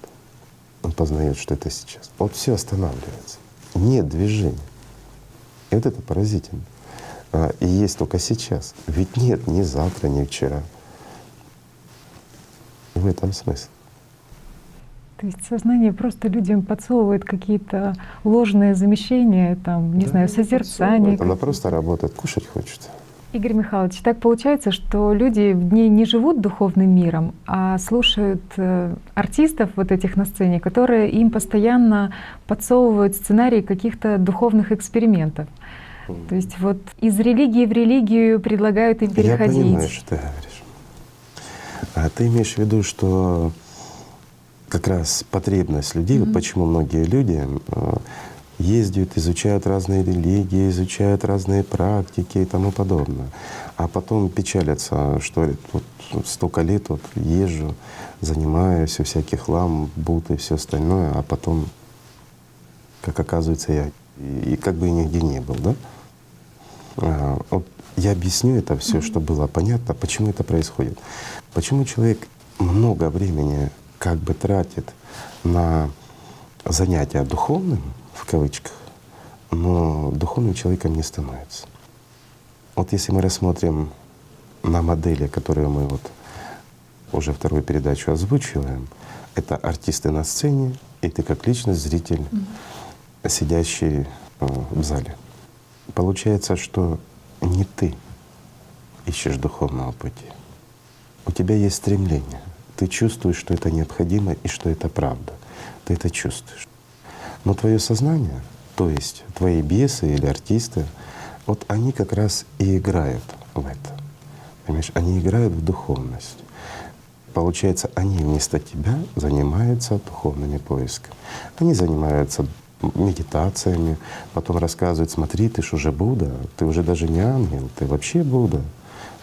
Он познает, что это сейчас. Вот все останавливается. Нет движения. И вот это поразительно. И есть только сейчас. Ведь нет ни завтра, ни вчера. И в этом смысл. То есть сознание просто людям подсовывает какие-то ложные замещения, там, не знаю, созерцание. Она просто работает, кушать хочет. Игорь Михайлович, так получается, что люди в ней не живут духовным миром, а слушают артистов вот этих на сцене, которые им постоянно подсовывают сценарии каких-то духовных экспериментов. То есть вот из религии в религию предлагают им переходить. Я понимаю, что ты говоришь. А ты имеешь в виду, что как раз потребность людей, вот почему многие люди ездят, изучают разные религии, изучают разные практики и тому подобное. А потом печалятся, что вот столько лет вот езжу, занимаюсь, у всяких лам, будд и все остальное, а потом, как оказывается, я и как бы и нигде не был, да? Вот я объясню это все, чтобы было понятно, почему это происходит. Почему человек много времени как бы тратит на занятия духовным, в кавычках, но духовным человеком не становится. Вот если мы рассмотрим на модели, которые мы вот уже вторую передачу озвучиваем, это артисты на сцене, и ты как личность, зритель, сидящий в зале. Получается, что не ты ищешь духовного пути. У тебя есть стремление. Ты чувствуешь, что это необходимо и что это правда. Ты это чувствуешь. Но твое сознание, то есть твои бесы или артисты, вот они как раз и играют в это. Понимаешь, они играют в духовность. Получается, они вместо тебя занимаются духовными поисками. Они занимаются медитациями, потом рассказывают: смотри, ты ж уже Будда, ты уже даже не ангел, ты вообще Будда,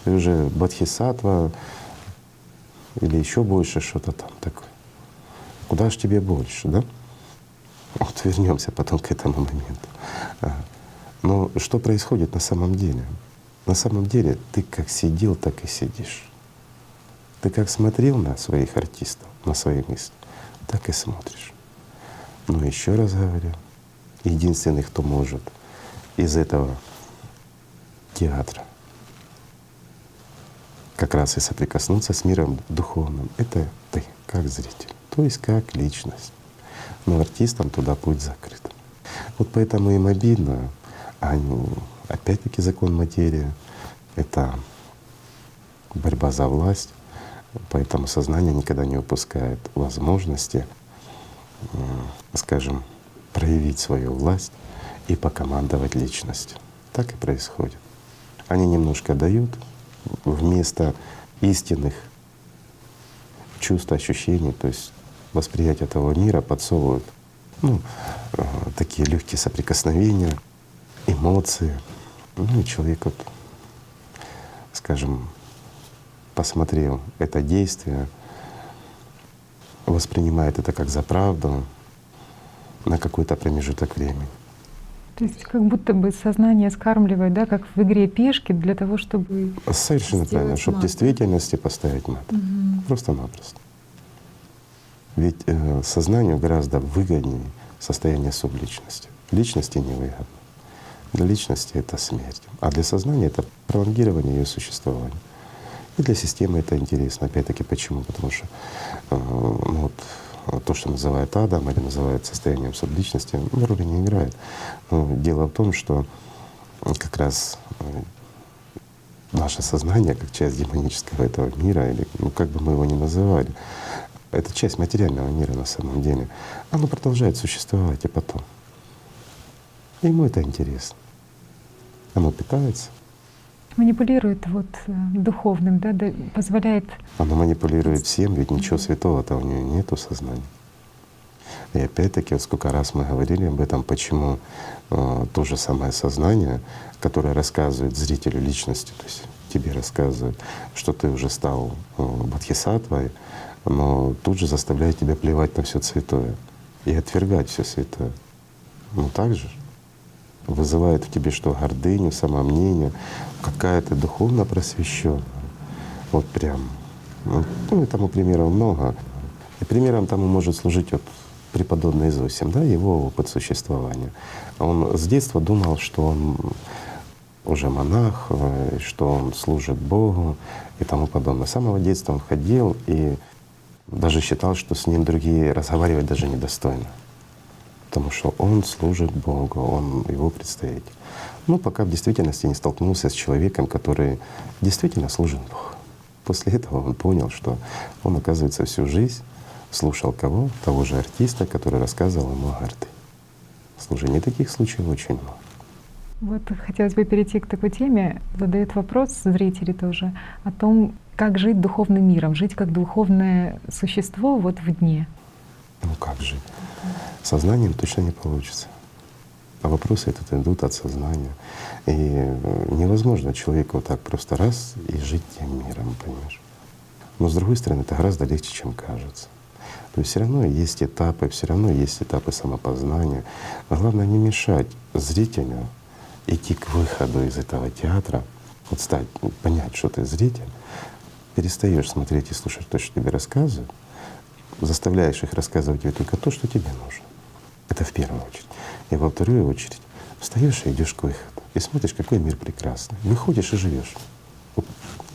ты уже бодхисаттва или еще больше что-то там такое. Куда ж тебе больше, да? Вот вернемся потом к этому моменту. Но что происходит на самом деле? На самом деле ты как сидел, так и сидишь. Ты как смотрел на своих артистов, на свои мысли, так и смотришь. Но еще раз говорю, единственный, кто может из этого театра как раз и соприкоснуться с миром духовным, это ты, как зритель, то есть как личность. Но артистам туда путь закрыт. Вот поэтому им обидно, опять-таки закон материи — это борьба за власть, поэтому сознание никогда не упускает возможности, скажем, проявить свою власть и покомандовать личностью. Так и происходит. Они немножко дают вместо истинных чувств, ощущений, то есть восприятие этого мира, подсовывают такие легкие соприкосновения, эмоции. И человек, вот, скажем, посмотрел это действие, воспринимает это как за правду на какой-то промежуток времени. То есть как будто бы сознание скармливает, да, как в игре пешки для того, чтобы… Совершенно правильно, чтобы в мат. действительности поставить мат. Просто-напросто. Ведь сознанию гораздо выгоднее состояние субличности. Личности невыгодно. Для личности это смерть, а для сознания это пролонгирование ее существования. И для системы это интересно. Опять-таки почему? Потому что то, что называют адом или называют состоянием субличности, роли не играет. Но дело в том, что как раз наше сознание, как часть демонического этого мира, или как бы мы его ни называли, это часть материального мира на самом деле, оно продолжает существовать и потом. Ему это интересно. Оно питается. Манипулирует духовным, да, позволяет… Оно манипулирует всем, ведь ничего святого-то у нее нету сознания. И опять-таки, вот сколько раз мы говорили об этом, почему то же самое сознание, которое рассказывает зрителю личности, то есть тебе рассказывает, что ты уже стал бодхисаттвой, но тут же заставляет тебя плевать на все святое и отвергать все святое. Так же вызывает в тебе что? Гордыню, самомнение, какая ты духовно просвещенная. Вот прям. И тому примеров много. И примером тому может служить преподобный Зосим, да, его опыт существования. Он с детства думал, что он уже монах, что он служит Богу и тому подобное. С самого детства он ходил и даже считал, что с ним другие разговаривать даже недостойно. Потому что он служит Богу, он его представитель. Пока в действительности не столкнулся с человеком, который действительно служит Богу. После этого он понял, что он, оказывается, всю жизнь слушал кого? Того же артиста, который рассказывал ему о гордыне. Слушай, таких случаев очень много. Хотелось бы перейти к такой теме. Задают вопрос зрители тоже о том, как жить духовным миром, жить как духовное существо в дне. Как жить? Сознанием точно не получится. А вопросы этот идут от сознания. И невозможно человеку так просто раз и жить тем миром, понимаешь? Но с другой стороны, это гораздо легче, чем кажется. То есть все равно есть этапы самопознания. А главное не мешать зрителю идти к выходу из этого театра, понять, что ты зритель, перестаешь смотреть и слушать то, что тебе рассказывают, заставляешь их рассказывать тебе только то, что тебе нужно. Это в первую очередь. И во вторую очередь встаешь и идешь к выходу. И смотришь, какой мир прекрасный. Выходишь и живешь.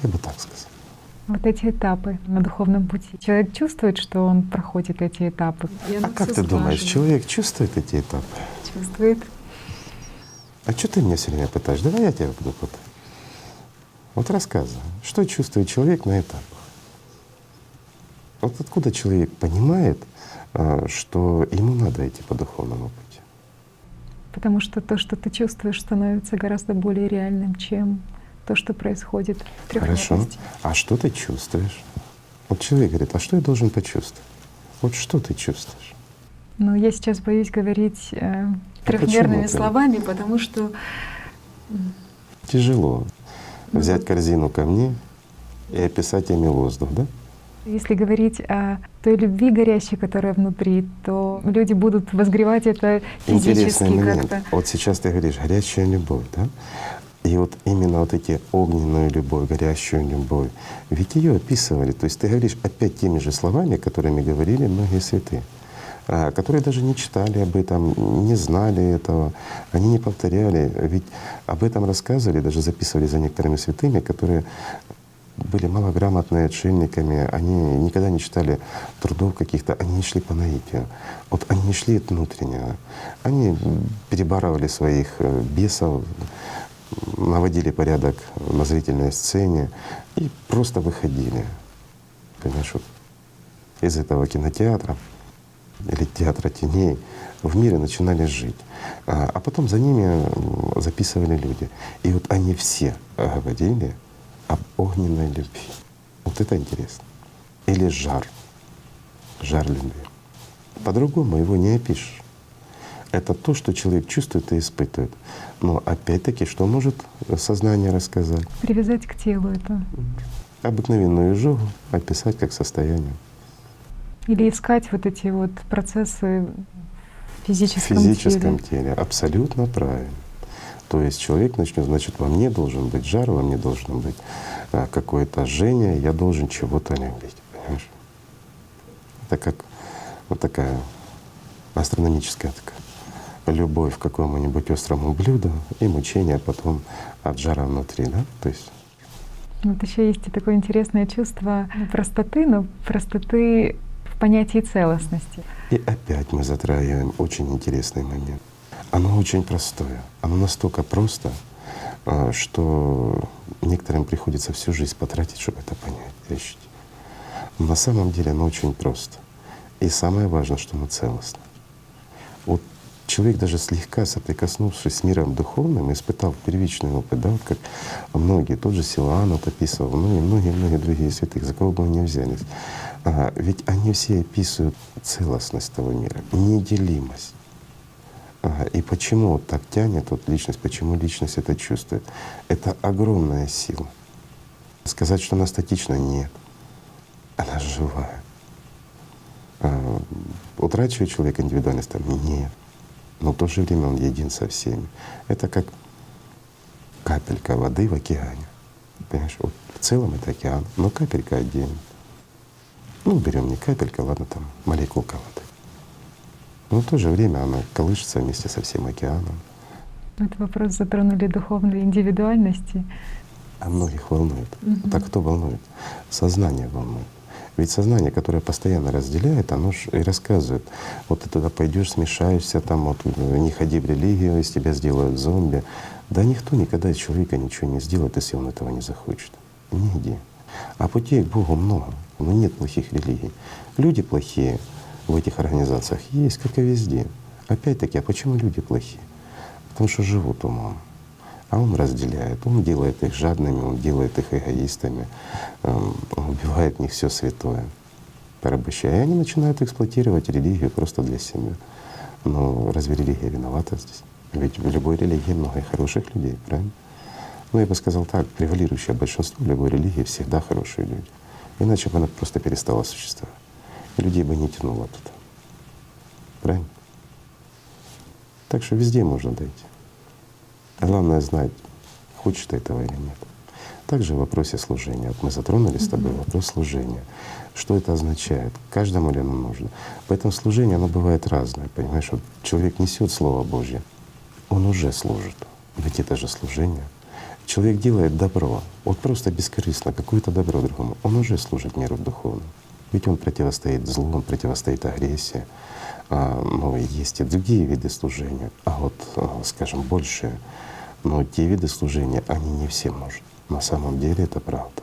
Я бы так сказал. Эти этапы на духовном пути. Человек чувствует, что он проходит эти этапы. Как ты думаешь, человек чувствует эти этапы? Чувствует. А что ты меня все время пытаешь? Давай я тебя буду пытать. Рассказывай, что чувствует человек на этапах? Откуда человек понимает, что ему надо идти по духовному пути? Потому что то, что ты чувствуешь, становится гораздо более реальным, чем то, что происходит в трёхмерности. Хорошо. А что ты чувствуешь? Человек говорит, а что я должен почувствовать? Что ты чувствуешь? Я сейчас боюсь говорить трехмерными словами, потому что… Тяжело взять корзину камней и описать ими воздух, да? Если говорить о той любви горящей, которая внутри, то люди будут возгревать это физически Интересный момент. как-то. Сейчас ты говоришь горячая любовь, да? И вот именно вот эти огненную любовь, горящую любовь, ведь ее описывали. То есть ты говоришь опять теми же словами, которыми говорили многие святые, которые даже не читали об этом, не знали этого, они не повторяли. Ведь об этом рассказывали, даже записывали за некоторыми святыми, которые были малограмотные отшельниками, они никогда не читали трудов каких-то, они не шли по наитию. Вот они не шли от внутреннего. Они перебарывали своих бесов, наводили порядок на зрительной сцене и просто выходили, понимаешь, вот из этого кинотеатра или театра теней в мире начинали жить. А потом за ними записывали люди. И вот они все говорили об огненной любви. Вот это интересно. Или жар любви. По-другому его не опишешь. Это то, что человек чувствует и испытывает. Но опять-таки, что может сознание рассказать? Привязать к телу это. Обыкновенную изжогу описать как состояние. Или искать вот эти вот процессы в В физическом, физическом теле. теле. Абсолютно правильно. То есть человек начнет, значит, во мне должен быть жар, во мне должно быть какое-то жжение, я должен чего-то любить. Понимаешь? Это как вот такая астрономическая такая любовь к какому-нибудь острому блюду и мучение потом от жара внутри, да? То есть Вот еще есть и такое интересное чувство простоты, но простоты в понятии целостности. и опять мы затрагиваем очень интересный момент. Оно очень простое. Оно настолько просто, что некоторым приходится всю жизнь потратить, чтобы это понять, решить. Но на самом деле оно очень просто. И самое важное, что оно целостно. Вот человек, даже слегка соприкоснувшись с миром духовным, испытал первичный опыт, да, вот как многие, тот же Силуан вот описывал, многие другие святых, за кого бы мы ни взялись. Ведь они все описывают целостность того мира, неделимость. И почему вот так тянет вот личность, почему личность это чувствует? Это огромная сила. Сказать, что она статична — нет. Она живая. Утрачивает человек индивидуальность? Там нет. Но в то же время он един со всеми. Это как капелька воды в океане. Понимаешь? Вот в целом это океан, но капелька отдельно. Ну, берем не капелька, ладно, там молекулка воды. Но в то же время она колышется вместе со всем океаном. Этот вопрос затронули духовной индивидуальности. А многих волнует. Так кто волнует? Сознание волнует. Ведь сознание, которое постоянно разделяет, оно же и рассказывает. Вот ты туда пойдешь, смешаешься, там вот не ходи в религию, из тебя сделают зомби. Да никто никогда из человека ничего не сделает, если он этого не захочет. Нигде. А путей к Богу много, но нет плохих религий. Люди плохие в этих организациях есть, как и везде. Опять-таки, а почему люди плохие? Потому что живут умом. А он разделяет, он делает их жадными, он делает их эгоистами, он убивает в них все святое, порабощая. И они начинают эксплуатировать религию просто для себя. Но разве религия виновата здесь? Ведь в любой религии много и хороших людей, правильно? Ну, я бы сказал так, превалирующее большинство любой религии всегда хорошие люди. Иначе бы она просто перестала существовать. И людей бы не тянуло туда. Правильно? Так что везде можно дойти. Главное знать, хочешь ты этого или нет. Также в вопросе служения. Вот мы затронули с тобой вопрос служения. Что это означает? Каждому ли оно нужно? Поэтому служение, оно бывает разное. Понимаешь, вот человек несет Слово Божье, он уже служит. Ведь это же служение. Человек делает добро, вот просто бескорыстно, какое-то добро другому, он уже служит миру духовному. Ведь он противостоит злу, он противостоит агрессии. Но есть и другие виды служения. А вот, скажем, больше, но те виды служения, они не всем нужны. На самом деле это правда.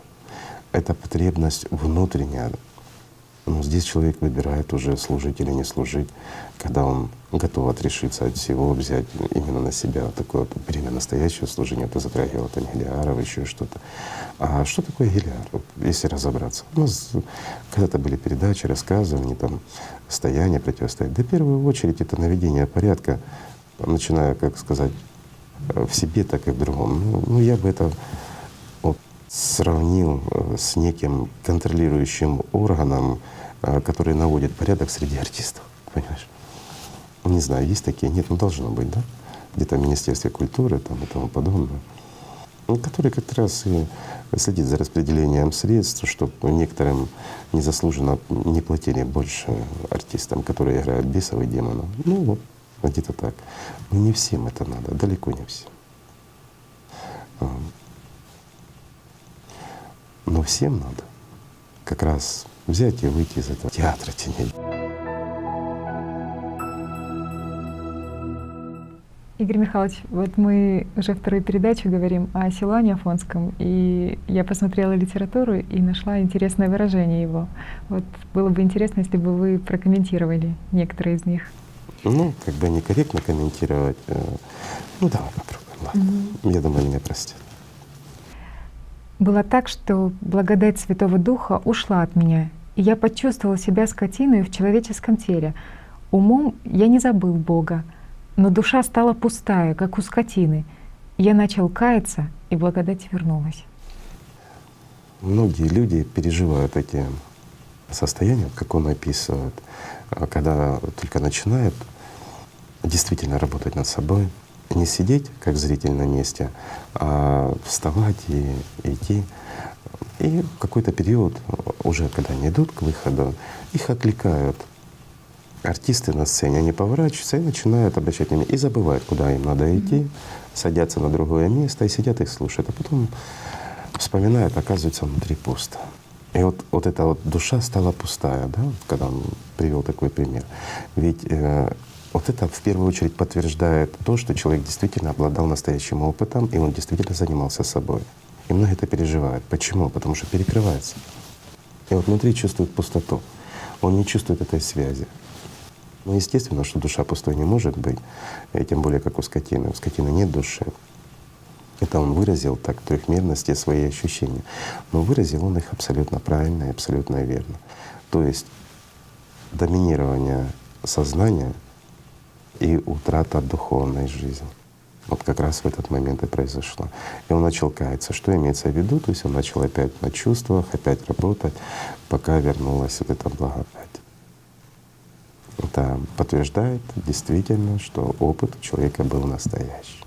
Это потребность внутренняя. Но здесь человек выбирает уже служить или не служить, когда он готов отрешиться от всего, взять именно на себя такое вот бремя настоящего служения. Ты затрагивал там Гелиаров, еще что-то. А что такое Гелиар, вот, если разобраться? У нас когда-то были передачи, рассказывания, там, стояние, противостояние. Да в первую очередь это наведение порядка, начиная, как сказать, в себе, так и в другом. Ну я бы это вот сравнил с неким контролирующим органом, который наводит порядок среди артистов, понимаешь? Не знаю, есть такие, нет, ну должно быть, да? Где-то в Министерстве культуры там, и тому подобное. который как раз и следит за распределением средств, чтобы некоторым незаслуженно не платили больше артистам, которые играют бесов и демонов. Ну вот, где-то так. Но не всем это надо, далеко не всем. Но всем надо как раз взять и выйти из этого театра теней. Игорь Михайлович, вот мы уже вторую передачу говорим о Силуане Афонском, и я посмотрела литературу и нашла интересное выражение его. Вот было бы интересно, если бы вы прокомментировали некоторые из них. Ну, как бы некорректно комментировать. Ну, давай попробуем. Ладно. Я думаю, меня простят. Было так, что благодать Святого Духа ушла от меня, и я почувствовала себя скотиной в человеческом теле. Умом я не забыл Бога, но душа стала пустая, как у скотины. Я начал каяться, и благодать вернулась. Многие люди переживают эти состояния, как он описывает, когда только начинают действительно работать над собой, не сидеть как зритель на месте, а вставать и идти. И в какой-то период, уже когда они идут к выходу, их отвлекают артисты на сцене, они поворачиваются и начинают обращать внимание, и забывают, куда им надо идти, садятся на другое место и сидят и слушают, а потом вспоминают, оказывается, внутри пусто. И вот эта вот душа стала пустая, да, когда он привел такой пример. Ведь вот это в первую очередь подтверждает то, что человек действительно обладал настоящим опытом, и он действительно занимался собой. И многие это переживают. Почему? Потому что перекрывается. И вот внутри чувствует пустоту. Он не чувствует этой связи. Ну, естественно, что душа пустой не может быть, и тем более как у скотины. У скотины нет души. Это он выразил так в трехмерности свои ощущения. Но выразил он их абсолютно правильно и абсолютно верно. То есть доминирование сознания и утрата духовной жизни. Вот как раз в этот момент и произошло. И он начал каяться. Что имеется в виду? То есть он начал опять на чувствах, опять работать, пока вернулась вот эта благодать. Это подтверждает действительно, что опыт у человека был настоящий.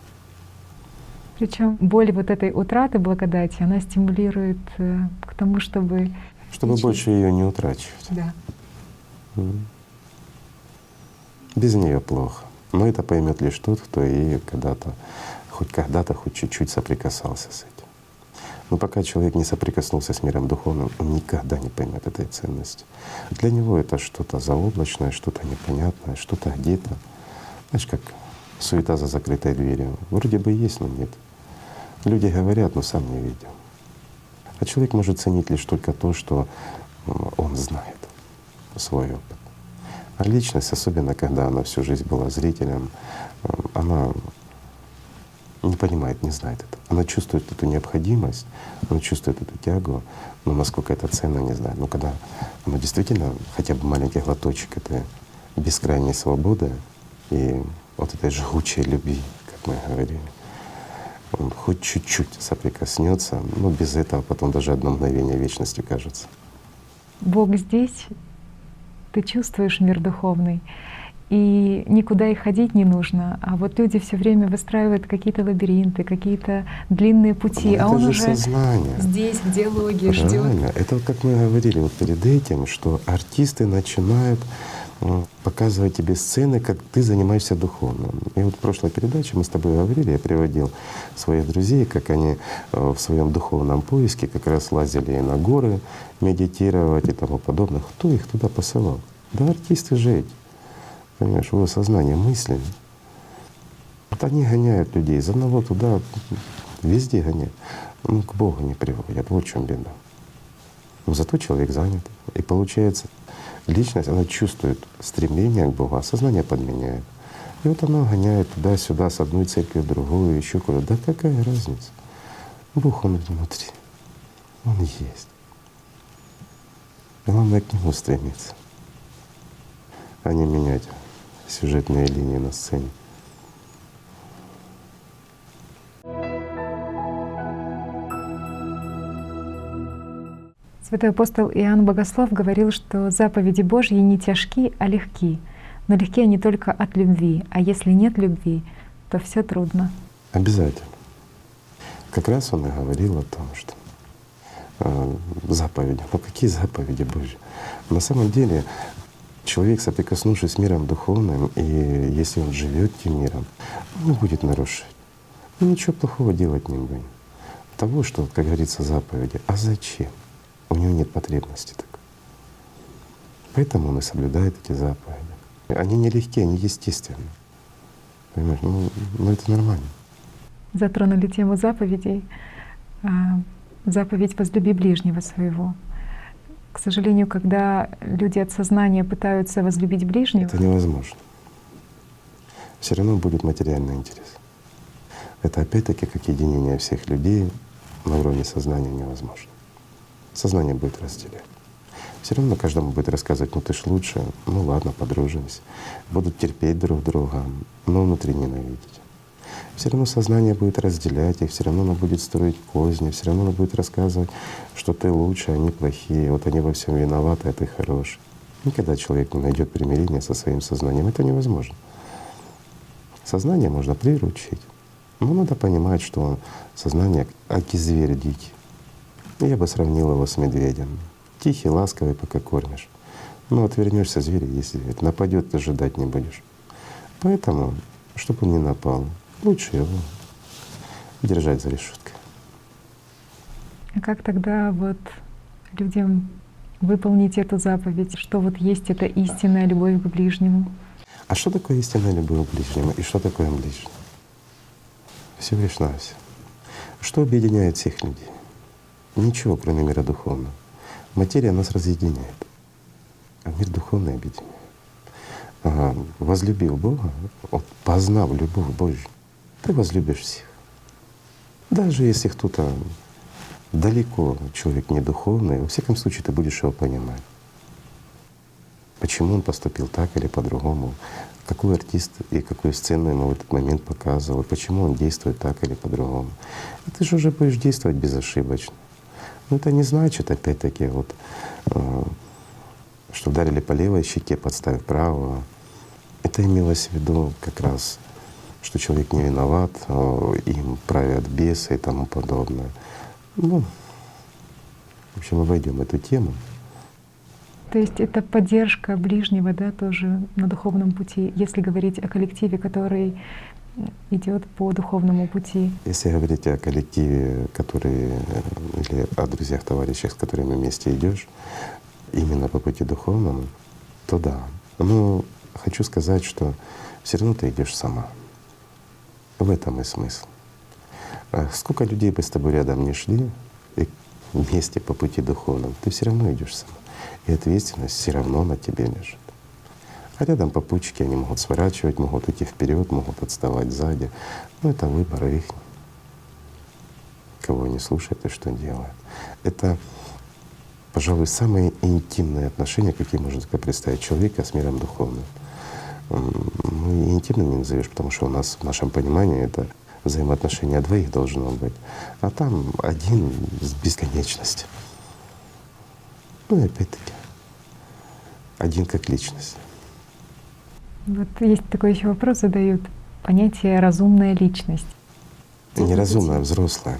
Причем боль вот этой утраты благодати, она стимулирует к тому, чтобы… Чтобы больше ее не утрачивать. Да. Без нее плохо. Но это поймет лишь тот, кто и когда-то хоть чуть-чуть соприкасался с этим. Но пока человек не соприкоснулся с миром духовным, он никогда не поймет этой ценности. Для него это что-то заоблачное, что-то непонятное, что-то где-то. Знаешь, как суета за закрытой дверью. Вроде бы есть, но нет. Люди говорят, но сам не видел. А человек может ценить лишь только то, что он знает, свой опыт. А личность, особенно когда она всю жизнь была зрителем, она не понимает, не знает это. Она чувствует эту необходимость, она чувствует эту тягу, но насколько это ценно, не знает. Но когда она действительно хотя бы маленький глоточек этой бескрайней свободы и вот этой жгучей любви, как мы говорили, он хоть чуть-чуть соприкоснется, но без этого потом даже одно мгновение вечности кажется. Бог здесь, ты чувствуешь мир духовный, и никуда и ходить не нужно. А вот люди все время выстраивают какие-то лабиринты, какие-то длинные пути, Но а это он же уже сознание. здесь, в диалоге Правильно. ждет. Это вот как мы говорили вот перед этим, что артисты начинают показывать тебе сцены, как ты занимаешься духовным. И вот в прошлой передаче мы с тобой говорили, я приводил своих друзей, как они в своем духовном поиске как раз лазили на горы, медитировать и тому подобное. Кто их туда посылал? Да артисты же эти. Понимаешь, его сознание, мысли. Вот они гоняют людей из одного туда, везде гоняют. Ну, к Богу не приводят. Вот в чем беда. Но зато человек занят. И получается, личность, она чувствует стремление к Богу, а сознание подменяет. И вот оно гоняет туда-сюда, с одной церкви в другую, еще куда-то. Да какая разница? Бог, Он внутри. Он есть. Главное к Нему стремиться, а не менять сюжетные линии на сцене. Святой апостол Иоанн Богослов говорил, что заповеди Божьи не тяжки, а легки. Но легки они только от любви, а если нет любви, то все трудно. Обязательно. как раз он и говорил о том, что заповеди. Ну какие заповеди Божьи? На самом деле человек, соприкоснувшись с миром духовным, и если он живет тем миром, он не будет нарушать. Мы ничего плохого делать не будем. Того, что, как говорится, заповеди. А зачем? У него нет потребности такой. Поэтому он и соблюдает эти заповеди. Они нелегкие, они естественны. Понимаешь? Ну это нормально. Затронули тему заповедей. Заповедь «возлюби ближнего своего». К сожалению, когда люди от сознания пытаются возлюбить ближнего, Это невозможно. Все равно будет материальный интерес. Это опять-таки как единение всех людей на уровне сознания невозможно. Сознание будет разделять. Все равно каждому будет рассказывать: ну ты ж лучше, ну ладно, подружимся. Будут терпеть друг друга, но внутри ненавидеть. Все равно сознание будет разделять их, все равно оно будет строить козни, все равно оно будет рассказывать, что ты лучше, они плохие, вот они во всем виноваты, а ты хороший. Никогда человек не найдет примирения со своим сознанием, это невозможно. Сознание можно приручить, но надо понимать, что сознание аки зверь дикий. Я бы сравнил его с медведем. Тихий, ласковый, пока кормишь. Но отвернешься, зверь есть зверь. Нападет, ты ожидать не будешь. Поэтому, чтобы он не напал, лучше его держать за решеткой. а как тогда вот людям выполнить эту заповедь, что вот есть эта истинная любовь к ближнему? А что такое истинная любовь к ближнему и что такое ближний? Всего лишь навсего. Что объединяет всех людей? Ничего, кроме мира духовного. Материя нас разъединяет, а мир духовный объединяет. Возлюбив Бога, вот, познав любовь Божью, ты возлюбишь всех. Даже если кто-то далеко, человек не духовный, во всяком случае ты будешь его понимать. Почему он поступил так или по-другому, какой артист и какую сцену ему в этот момент показывал, и почему он действует так или по-другому. И ты же уже будешь действовать безошибочно. Но это не значит, опять-таки, вот, что ударили по левой щеке, подставив правую. Это имелось в виду как раз, что человек не виноват, им правят бесы и тому подобное. Ну, в общем, мы войдем в эту тему. То есть это поддержка ближнего, да, тоже на духовном пути, если говорить о коллективе, который идет по духовному пути. Если говорить о коллективе, который, или о друзьях, товарищах, с которыми вместе идешь, именно по пути духовному, то да. Но хочу сказать, что все равно ты идешь сама. В этом и смысл. Сколько людей бы с тобой рядом не шли, и вместе по пути духовному, ты все равно идешь сама. И ответственность все равно на тебе лежит. А рядом попутчики, они могут сворачивать, могут идти вперед, могут отставать сзади. Но это выбор их. Кого они слушают и что делают. Это, пожалуй, самые интимные отношения, какие можно только представить человека с миром духовным. Ну и интимным не назовешь, потому что у нас в нашем понимании это взаимоотношения двоих должно быть. А там один с бесконечностью. Ну и опять-таки один как личность. Вот есть такой еще вопрос задают: понятие «разумная личность». Неразумная, взрослая.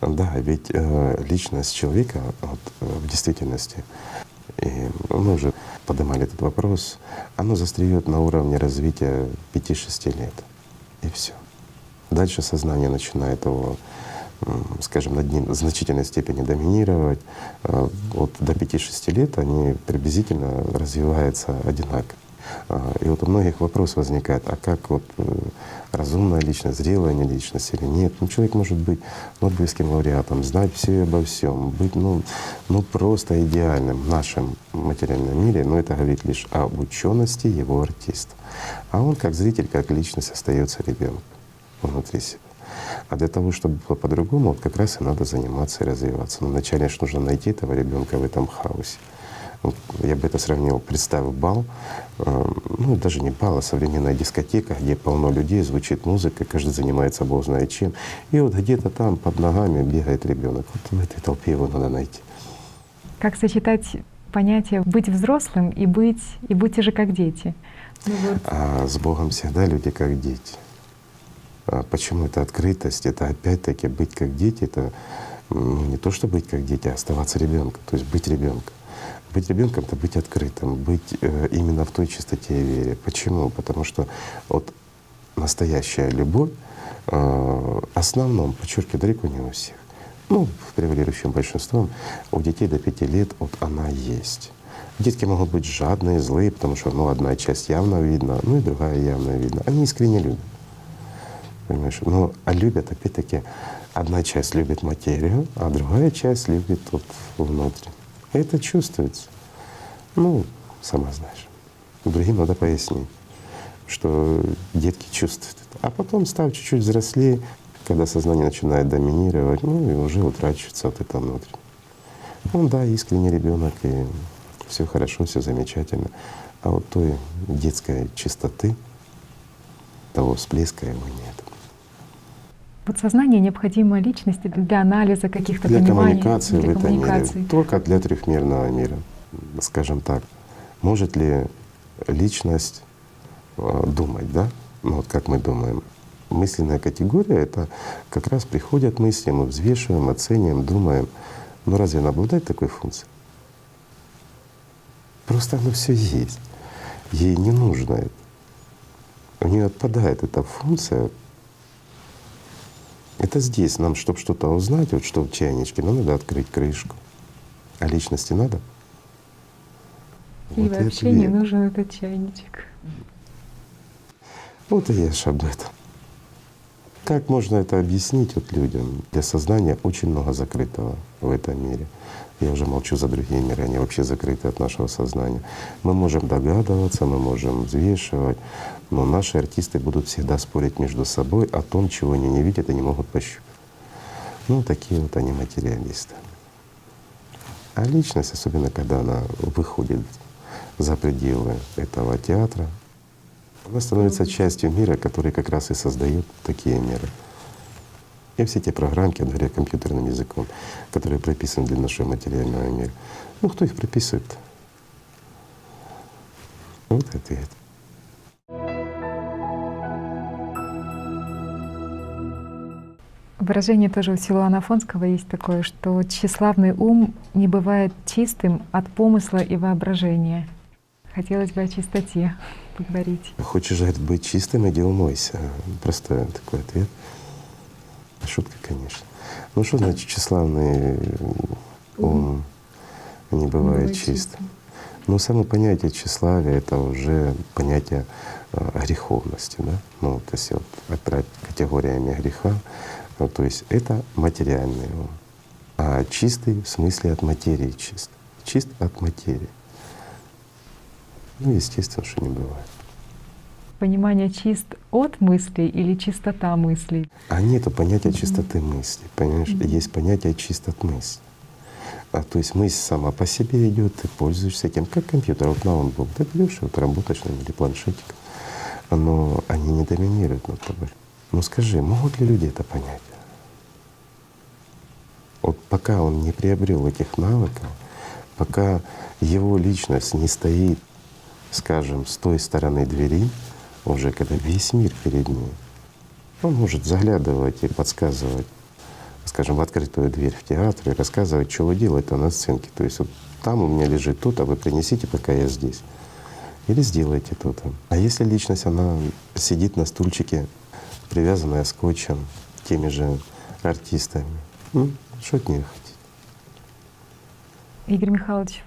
Да, ведь личность человека вот, в действительности, и мы уже поднимали этот вопрос, оно застреет на уровне развития 5-6 лет. И все. Дальше сознание начинает его, скажем, над ним в значительной степени доминировать. Вот до 5-6 лет они приблизительно развиваются одинаково. И вот у многих вопрос возникает: а как вот разумная личность, зрелая не личность или нет? Ну, человек может быть Нобелевским лауреатом, знать все и обо всем, быть ну просто идеальным в нашем материальном мире, но это говорит лишь об учености его артиста. А он как зритель, как личность остается ребенком внутри себя. А для того, чтобы было по-другому, вот как раз и надо заниматься и развиваться. Но вначале же нужно найти этого ребенка в этом хаосе. Вот я бы это сравнил, представив бал, ну даже не бал, а современная дискотека, где полно людей, звучит музыка, каждый занимается бог знает чем. И вот где-то там под ногами бегает ребенок. Вот в этой толпе его надо найти. Как сочетать понятие «быть взрослым» и «будьте же как дети»? Ну, вот. А с Богом всегда люди как дети. Почему это открытость? Это опять-таки быть как дети, это не то, что быть как дети, а оставаться ребенком, то есть быть ребенком. Быть ребенком — это быть открытым, быть именно в той чистоте и вере. Почему? Потому что вот настоящая любовь в основном, подчеркиваю, далеко не у всех, ну, в превалирующем большинстве, у детей до 5 лет вот она есть. Детки могут быть жадные, злые, потому что одна часть явно видна, и другая явно видна. Они искренне любят. Понимаешь? А любят, опять-таки, одна часть любит материю, а другая часть любит вот внутрь. Это чувствуется. Сама знаешь. Другим надо пояснить, что детки чувствуют это. А потом, став чуть-чуть взрослее, когда сознание начинает доминировать, и уже утрачивается вот это внутреннее. Да, искренний ребенок, и все хорошо, все замечательно. А вот той детской чистоты, того всплеска его нет. Подсознание необходимо личности для анализа каких-то Для пониманий, коммуникации для в этом коммуникации. мире, только для трехмерного мира, скажем так. Может ли личность думать, да? Вот как мы думаем. Мысленная категория — это как раз приходят мысли, мы взвешиваем, оцениваем, думаем. Но разве она обладает такой функцией? Просто оно все есть. Ей не нужно это. У нее отпадает эта функция. Это здесь нам, чтобы что-то узнать, вот что в чайничке, нам надо открыть крышку. А личности надо? И Вот вообще не нужен этот чайничек. Вот и я ж об этом. Как можно это объяснить людям? Для сознания очень много закрытого в этом мире. Я уже молчу за другие миры, они вообще закрыты от нашего сознания. Мы можем догадываться, мы можем взвешивать, но наши артисты будут всегда спорить между собой о том, чего они не видят и не могут пощупать. Такие вот они материалисты. А личность, особенно когда она выходит за пределы этого театра, она становится частью мира, который как раз и создает такие миры. И все те программки, говоря компьютерным языком, которые прописаны для нашего материального мира. Кто их прописывает? Вот ответ. Выражение тоже у Силуана Афонского есть такое, что тщеславный ум не бывает чистым от помысла и воображения. Хотелось бы о чистоте поговорить. Хочешь, говорит, быть чистым, иди умойся. Простой такой ответ. Шутка, конечно. Что значит тщеславный ум не бывает чистым? Само понятие тщеславия — это уже понятие греховности, да? Если отбрать категориями греха, то есть это материальный ум. А чистый в смысле от материи чист. Чист от материи. Естественно, что не бывает. Понимание чист от мыслей или чистота мыслей? А нету понятия чистоты мысли, понимаешь? Есть понятие чист от мысли. То есть мысль сама по себе идет, ты пользуешься этим, как компьютер, ноутбук. Ты берешь, работаешь на нем или планшетиком, но они не доминируют над тобой. Скажи, могут ли люди это понять? Пока он не приобрел этих навыков, пока его личность не стоит, скажем, с той стороны двери, уже когда весь мир перед ним, он может заглядывать и подсказывать, скажем, в открытую дверь в театр и рассказывать, что вы делаете на сценке. То есть там у меня лежит то-то, вы принесите, пока я здесь. Или сделайте то-то. А если личность, она сидит на стульчике, привязанная скотчем, теми же артистами, что от нее хотеть? Игорь Михайлович,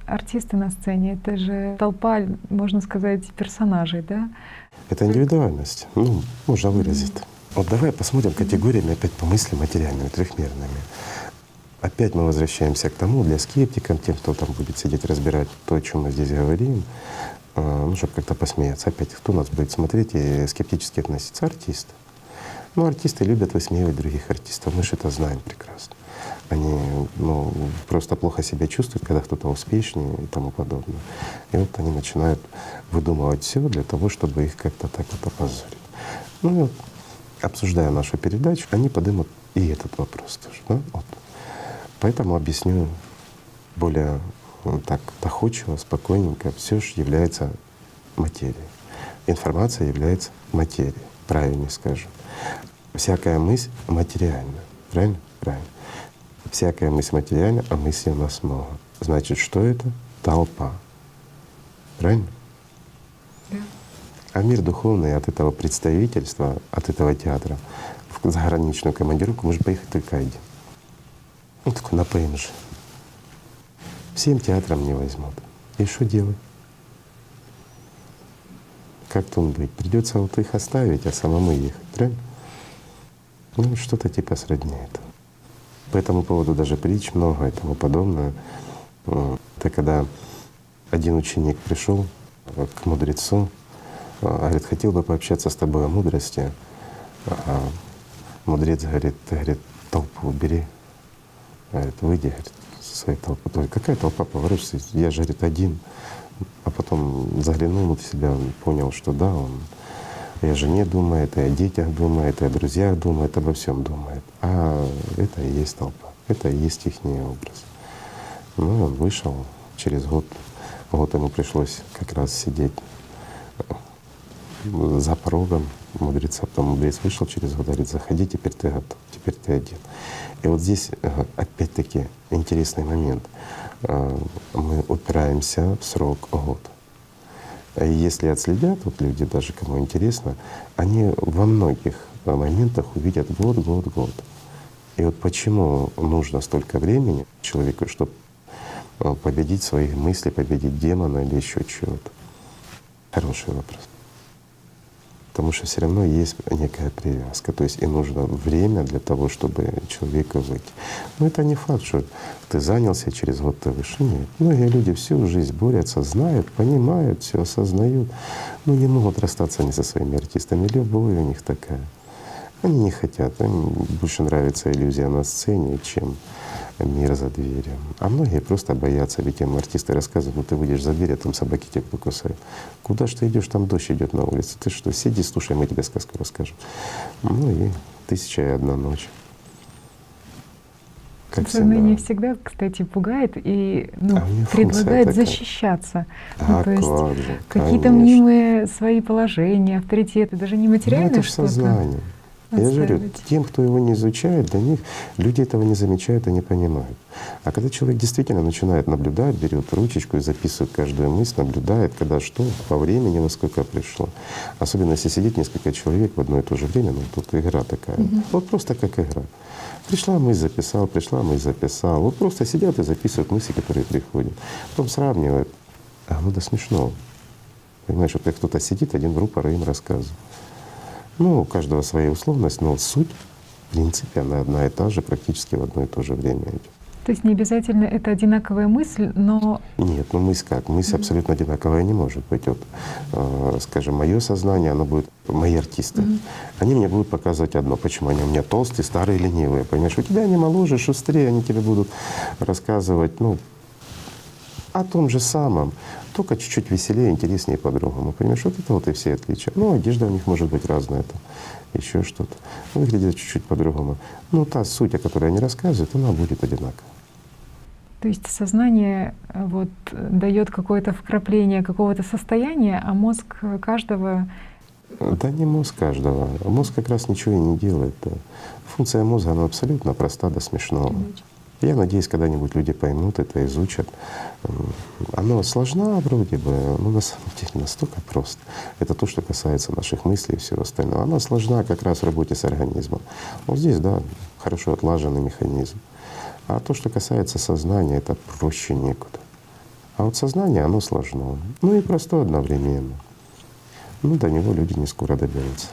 артисты на сцене — это же толпа, можно сказать, персонажей, да? Это индивидуальность, можно выразить. Давай посмотрим категориями опять по мысли материальными, трехмерными. Опять мы возвращаемся к тому, для скептиков, тем, кто там будет сидеть разбирать то, о чем мы здесь говорим, чтобы как-то посмеяться. Опять, кто нас будет смотреть и скептически относиться? Артисты. Артисты любят высмеивать других артистов, мы же это знаем прекрасно. Они просто плохо себя чувствуют, когда кто-то успешнее и тому подобное. И они начинают выдумывать все для того, чтобы их как-то так опозорить. Обсуждая нашу передачу, они поднимут и этот вопрос тоже. Да? Поэтому объясню более так доходчиво, спокойненько. Все же является материей. Информация является материей. правильнее скажем. Всякая мысль материальна. Правильно? Правильно. Всякая мысль материальна, а мыслей у нас много. Значит, что это? Толпа. Правильно? Да. А мир духовный от этого представительства, от этого театра в заграничную командировку может поехать только один. Ну такой на ПМЖ. Всем театрам не возьмут. И что делать? Как тут быть? Придется вот их оставить, а самому ехать, правильно? Ну, что-то типа сродни этого. По этому поводу даже притч много и тому подобное. Это когда один ученик пришел к мудрецу, говорит, хотел бы пообщаться с тобой о мудрости. А мудрец говорит, ты, говорит, толпу убери. Говорит, выйди, говорит, со своей толпы. Говорит, какая толпа, поворачивайся, я же, говорит, один. А потом заглянул внутрь себя, понял, что да, он и о жене думает, и о детях думает, и о друзьях думает, обо всем думает. А это и есть толпа, это и есть их образ. Ну, он вышел через год. Год ему пришлось как раз сидеть за порогом мудреца. Потом мудрец вышел через год, говорит, заходи, теперь ты готов, теперь ты один. И вот здесь опять-таки интересный момент. Мы упираемся в срок год. И если отследят вот люди, даже кому интересно, они во многих моментах увидят год. И вот почему нужно столько времени человеку, чтобы победить свои мысли, победить демона или еще чего-то? Хороший вопрос. Потому что все равно есть некая привязка. То есть и нужно время для того, чтобы человеку выйти. Но это не факт, что ты занялся, через год ты вышел. Нет. Многие люди всю жизнь борются, знают, понимают, все осознают, но не могут расстаться ни со своими артистами. Любовь у них такая. Они не хотят, им больше нравится иллюзия на сцене, чем мир за дверью. А многие просто боятся, ведь им артисты рассказывают, ну ты выйдешь за дверь, а там собаки тебя покусают. Куда ж ты идешь, там дождь идет на улице. Ты что, сиди, слушай, мы тебе сказку расскажем. Ну и 1001 ночь. Как Сознание всегда. всегда, кстати, пугает и А у него функция предлагает такая. защищаться. А То есть как же, какие-то конечно. мнимые свои положения, авторитеты, даже не Ну материальное это в что-то. сознании. Я же говорю, отстаивать. тем, кто его не изучает, для них люди этого не замечают и не понимают. А когда человек действительно начинает наблюдать, берет ручечку и записывает каждую мысль, наблюдает, когда что, по времени, во сколько пришло. Особенно если сидит несколько человек в одно и то же время, ну тут игра такая. Вот просто как игра. Пришла мысль, записал, пришла мысль, записал. Вот просто сидят и записывают мысли, которые приходят. Потом сравнивают. А ну до смешного. Понимаешь, вот как кто-то сидит, один в рупор и им рассказывает. Ну, у каждого своя условность, но суть, в принципе, она одна и та же, практически в одно и то же время идет. То есть не обязательно это одинаковая мысль, но Нет, ну мысль как? Мысль абсолютно одинаковая не может быть. Вот, скажем, мое сознание, оно будет, мои артисты, они мне будут показывать одно. Почему? Они у меня толстые, старые, ленивые. Понимаешь, у тебя они моложе, шустрее, они тебе будут рассказывать, ну, о том же самом, только чуть-чуть веселее, интереснее по-другому. Понимаешь, вот это вот и все отличия. Ну, одежда у них может быть разная, там, еще что-то. Выглядит чуть-чуть по-другому. Но та суть, о которой они рассказывают, она будет одинаковая. то есть сознание вот дает какое-то вкрапление какого-то состояния, а мозг каждого. Да не мозг каждого. Мозг как раз ничего и не делает. Да. Функция мозга, она абсолютно проста до смешного. Я надеюсь, когда-нибудь люди поймут это, изучат. Оно сложно вроде бы, но на самом деле настолько просто. Это то, что касается наших мыслей и всего остального. Оно сложна как раз в работе с организмом. Вот здесь, да, хорошо отлаженный механизм. А то, что касается сознания, это проще некуда. А вот сознание, оно сложно. Ну и простое одновременно. Ну, до него люди не скоро доберутся.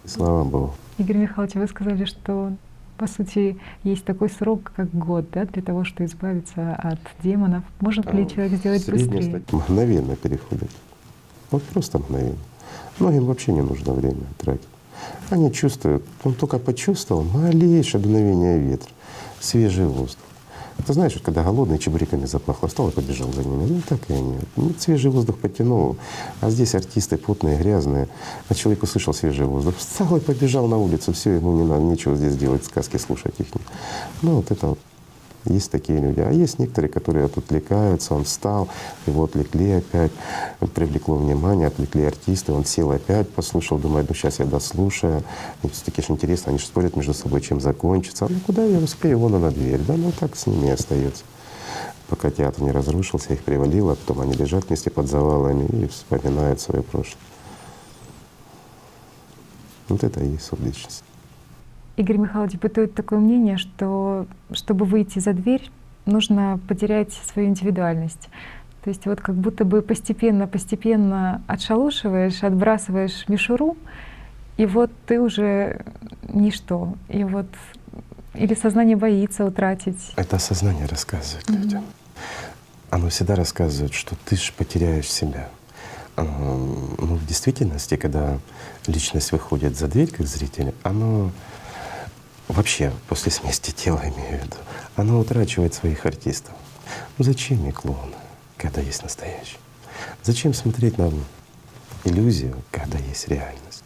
И слава Богу. Игорь Михайлович, вы сказали, что по сути есть такой срок, как год, да, для того, чтобы избавиться от демонов. Может ли человек сделать Средняя быстрее? мгновенно переходит. Вот просто мгновенно. Многим вообще не нужно время тратить. Они чувствуют, он только почувствовал малейшее дуновение ветра, свежий воздух. Ты знаешь, вот когда голодный, чебуреками запахло, встал и побежал за ними. Ну так и они. Ну, свежий воздух потянул. А здесь артисты потные, грязные. А человек услышал свежий воздух, встал и побежал на улицу. Все, ему не надо, нечего здесь делать, сказки слушать их. Ну вот это вот Есть такие люди. А есть некоторые, которые вот отвлекаются, он встал, его отвлекли опять, привлекло внимание, отвлекли артисты, он сел опять, послушал, думает, ну сейчас я дослушаю. И все-таки же интересно, они же спорят между собой, чем закончится. Ну куда я успею, вон она дверь, да, ну так с ними и остается. Пока театр не разрушился, их привалило, потом они лежат вместе под завалами и вспоминают свое прошлое. Вот это и есть субличность. Игорь Михайлович, бытует такое мнение, что чтобы выйти за дверь, нужно потерять свою индивидуальность. То есть вот как будто бы постепенно отшелушиваешь, отбрасываешь мишуру, и вот ты уже ничто. И вот или сознание боится утратить. Это сознание рассказывает людям. Оно всегда рассказывает, что ты же потеряешь себя. Ну, в действительности, когда личность выходит за дверь как зритель, оно вообще после смерти тела, имею в виду, оно утрачивает своих артистов. Ну зачем мне клоуны, когда есть настоящий? Зачем смотреть на иллюзию, когда есть реальность?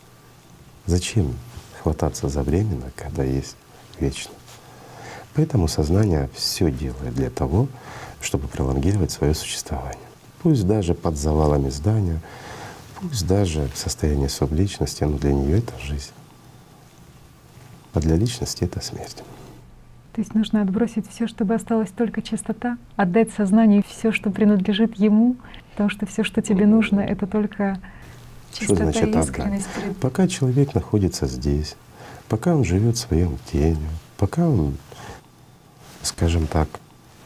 Зачем хвататься за временно, когда есть вечно? Поэтому сознание все делает для того, чтобы пролонгировать свое существование. Пусть даже под завалами здания, пусть даже в состоянии субличности, но для нее это жизнь. А для личности это смерть. То есть нужно отбросить все, чтобы осталась только чистота, отдать сознанию все, что принадлежит ему, потому что все, что тебе нужно, это только Что чистота значит и отдать? искренность. Пока человек находится здесь, пока он живет своим тенью, пока он, скажем так,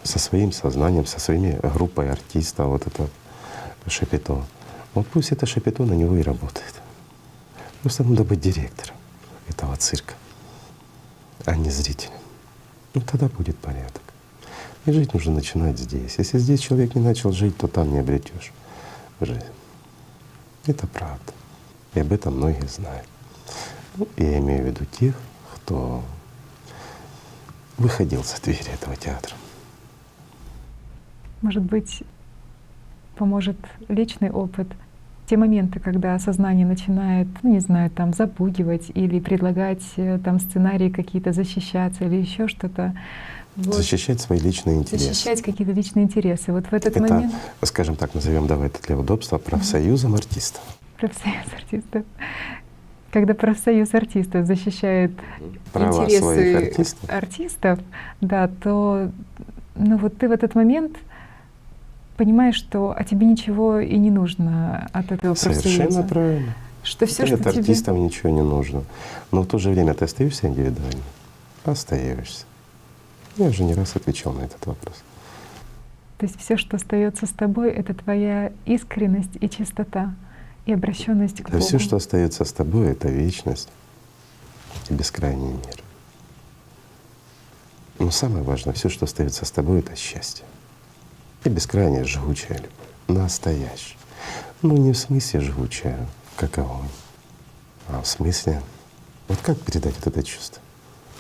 со своим сознанием, со своими группой артистов, вот это шапито, вот пусть это шапито на него и работает. Просто надо быть директором этого цирка, а не зрителем. Ну тогда будет порядок. И жить нужно начинать здесь. Если здесь человек не начал жить, то там не обретешь жизнь. Это правда. И об этом многие знают. Ну, я имею в виду тех, кто выходил за двери этого театра. Может быть, поможет личный опыт. Те моменты, когда сознание начинает, ну, не знаю, там запугивать или предлагать там сценарии какие-то, защищаться или еще что-то. Вот. Защищать свои личные интересы. Защищать какие-то личные интересы. Вот в этот Это, момент скажем так, назовем, давай это для удобства, профсоюзом артистов. профсоюз артистов. Когда профсоюз артистов защищает Права интересы своих артистов, да, то ну вот ты в этот момент понимаешь, что тебе ничего и не нужно от этого профсоюза. Совершенно правильно. Что все, От что тебе… артистам ничего не нужно. Но в то же время ты остаешься индивидуальным? Остаешься. Я уже не раз отвечал на этот вопрос. То есть все, что остается с тобой, это твоя искренность и чистота, и обращенность к А Богу. все, что остается с тобой, это вечность и бескрайний мир. Но самое важное, все, что остается с тобой, это счастье. И бескрайняя жгучая любовь. Настоящая. Ну не в смысле жгучая, как огонь, а в смысле, вот как передать вот это чувство?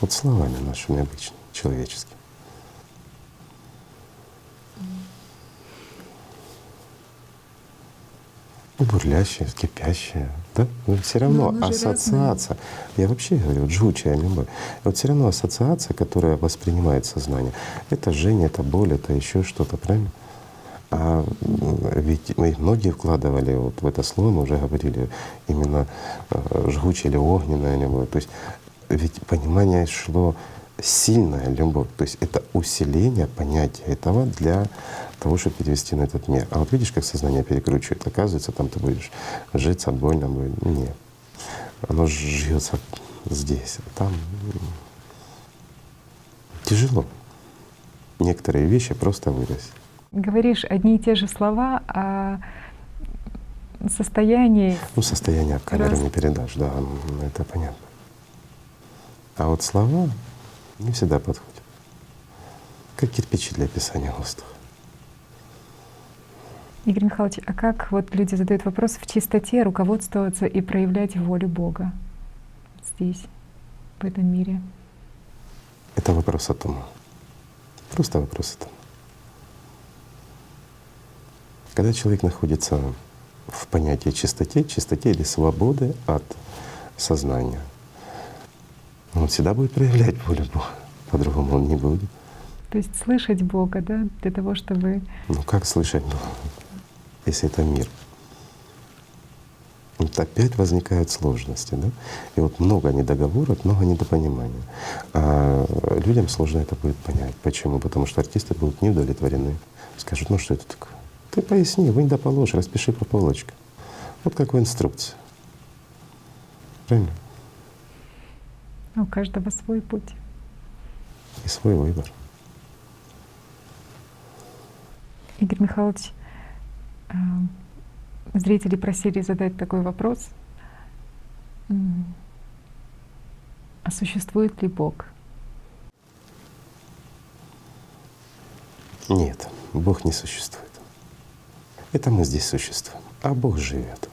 Вот словами нашими обычными, человеческими. Бурлящая, кипящая, да? Но все равно оно же ассоциация. Я вообще говорю, вот жгучая любовь. Вот все равно ассоциация, которая воспринимает сознание, это жжение, это боль, это еще что-то, правильно? А ведь мы многие вкладывали вот в это слово, мы уже говорили, именно жгучая или огненная любовь. То есть ведь понимание шло сильная любовь, то есть это усиление понятия этого для того, чтобы перевести на этот мир. А вот видишь, как сознание перекручивает, оказывается, там ты будешь житься, больно будет. Нет. Оно жжется здесь, а там тяжело. Некоторые вещи просто вырастить. Говоришь одни и те же слова, а состояние… Ну, состояние в камеру не передашь, да, это понятно. А вот слова не всегда подходят. Как кирпичи для описания воздуха. Игорь Михайлович, а как вот люди задают вопрос в чистоте руководствоваться и проявлять волю Бога здесь, в этом мире? Это вопрос от ума. Просто вопрос от ума. Когда человек находится в понятии чистоте или свободы от сознания, он всегда будет проявлять волю Бога, по-другому он не будет. То есть слышать Бога, да, для того, чтобы… Ну как слышать Бога, если это мир? Вот опять возникают сложности, да? И вот много недоговорок, много недопонимания. А людям сложно это будет понять. Почему? Потому что артисты будут не удовлетворены. Скажут, ну что это такое? Ты поясни, вынь да положь, распиши по полочкам. Вот как в инструкции. Правильно? У каждого свой путь. И свой выбор. Игорь Михайлович, зрители просили задать такой вопрос. А существует ли Бог? Нет, Бог не существует. Это мы здесь существуем, а Бог живет.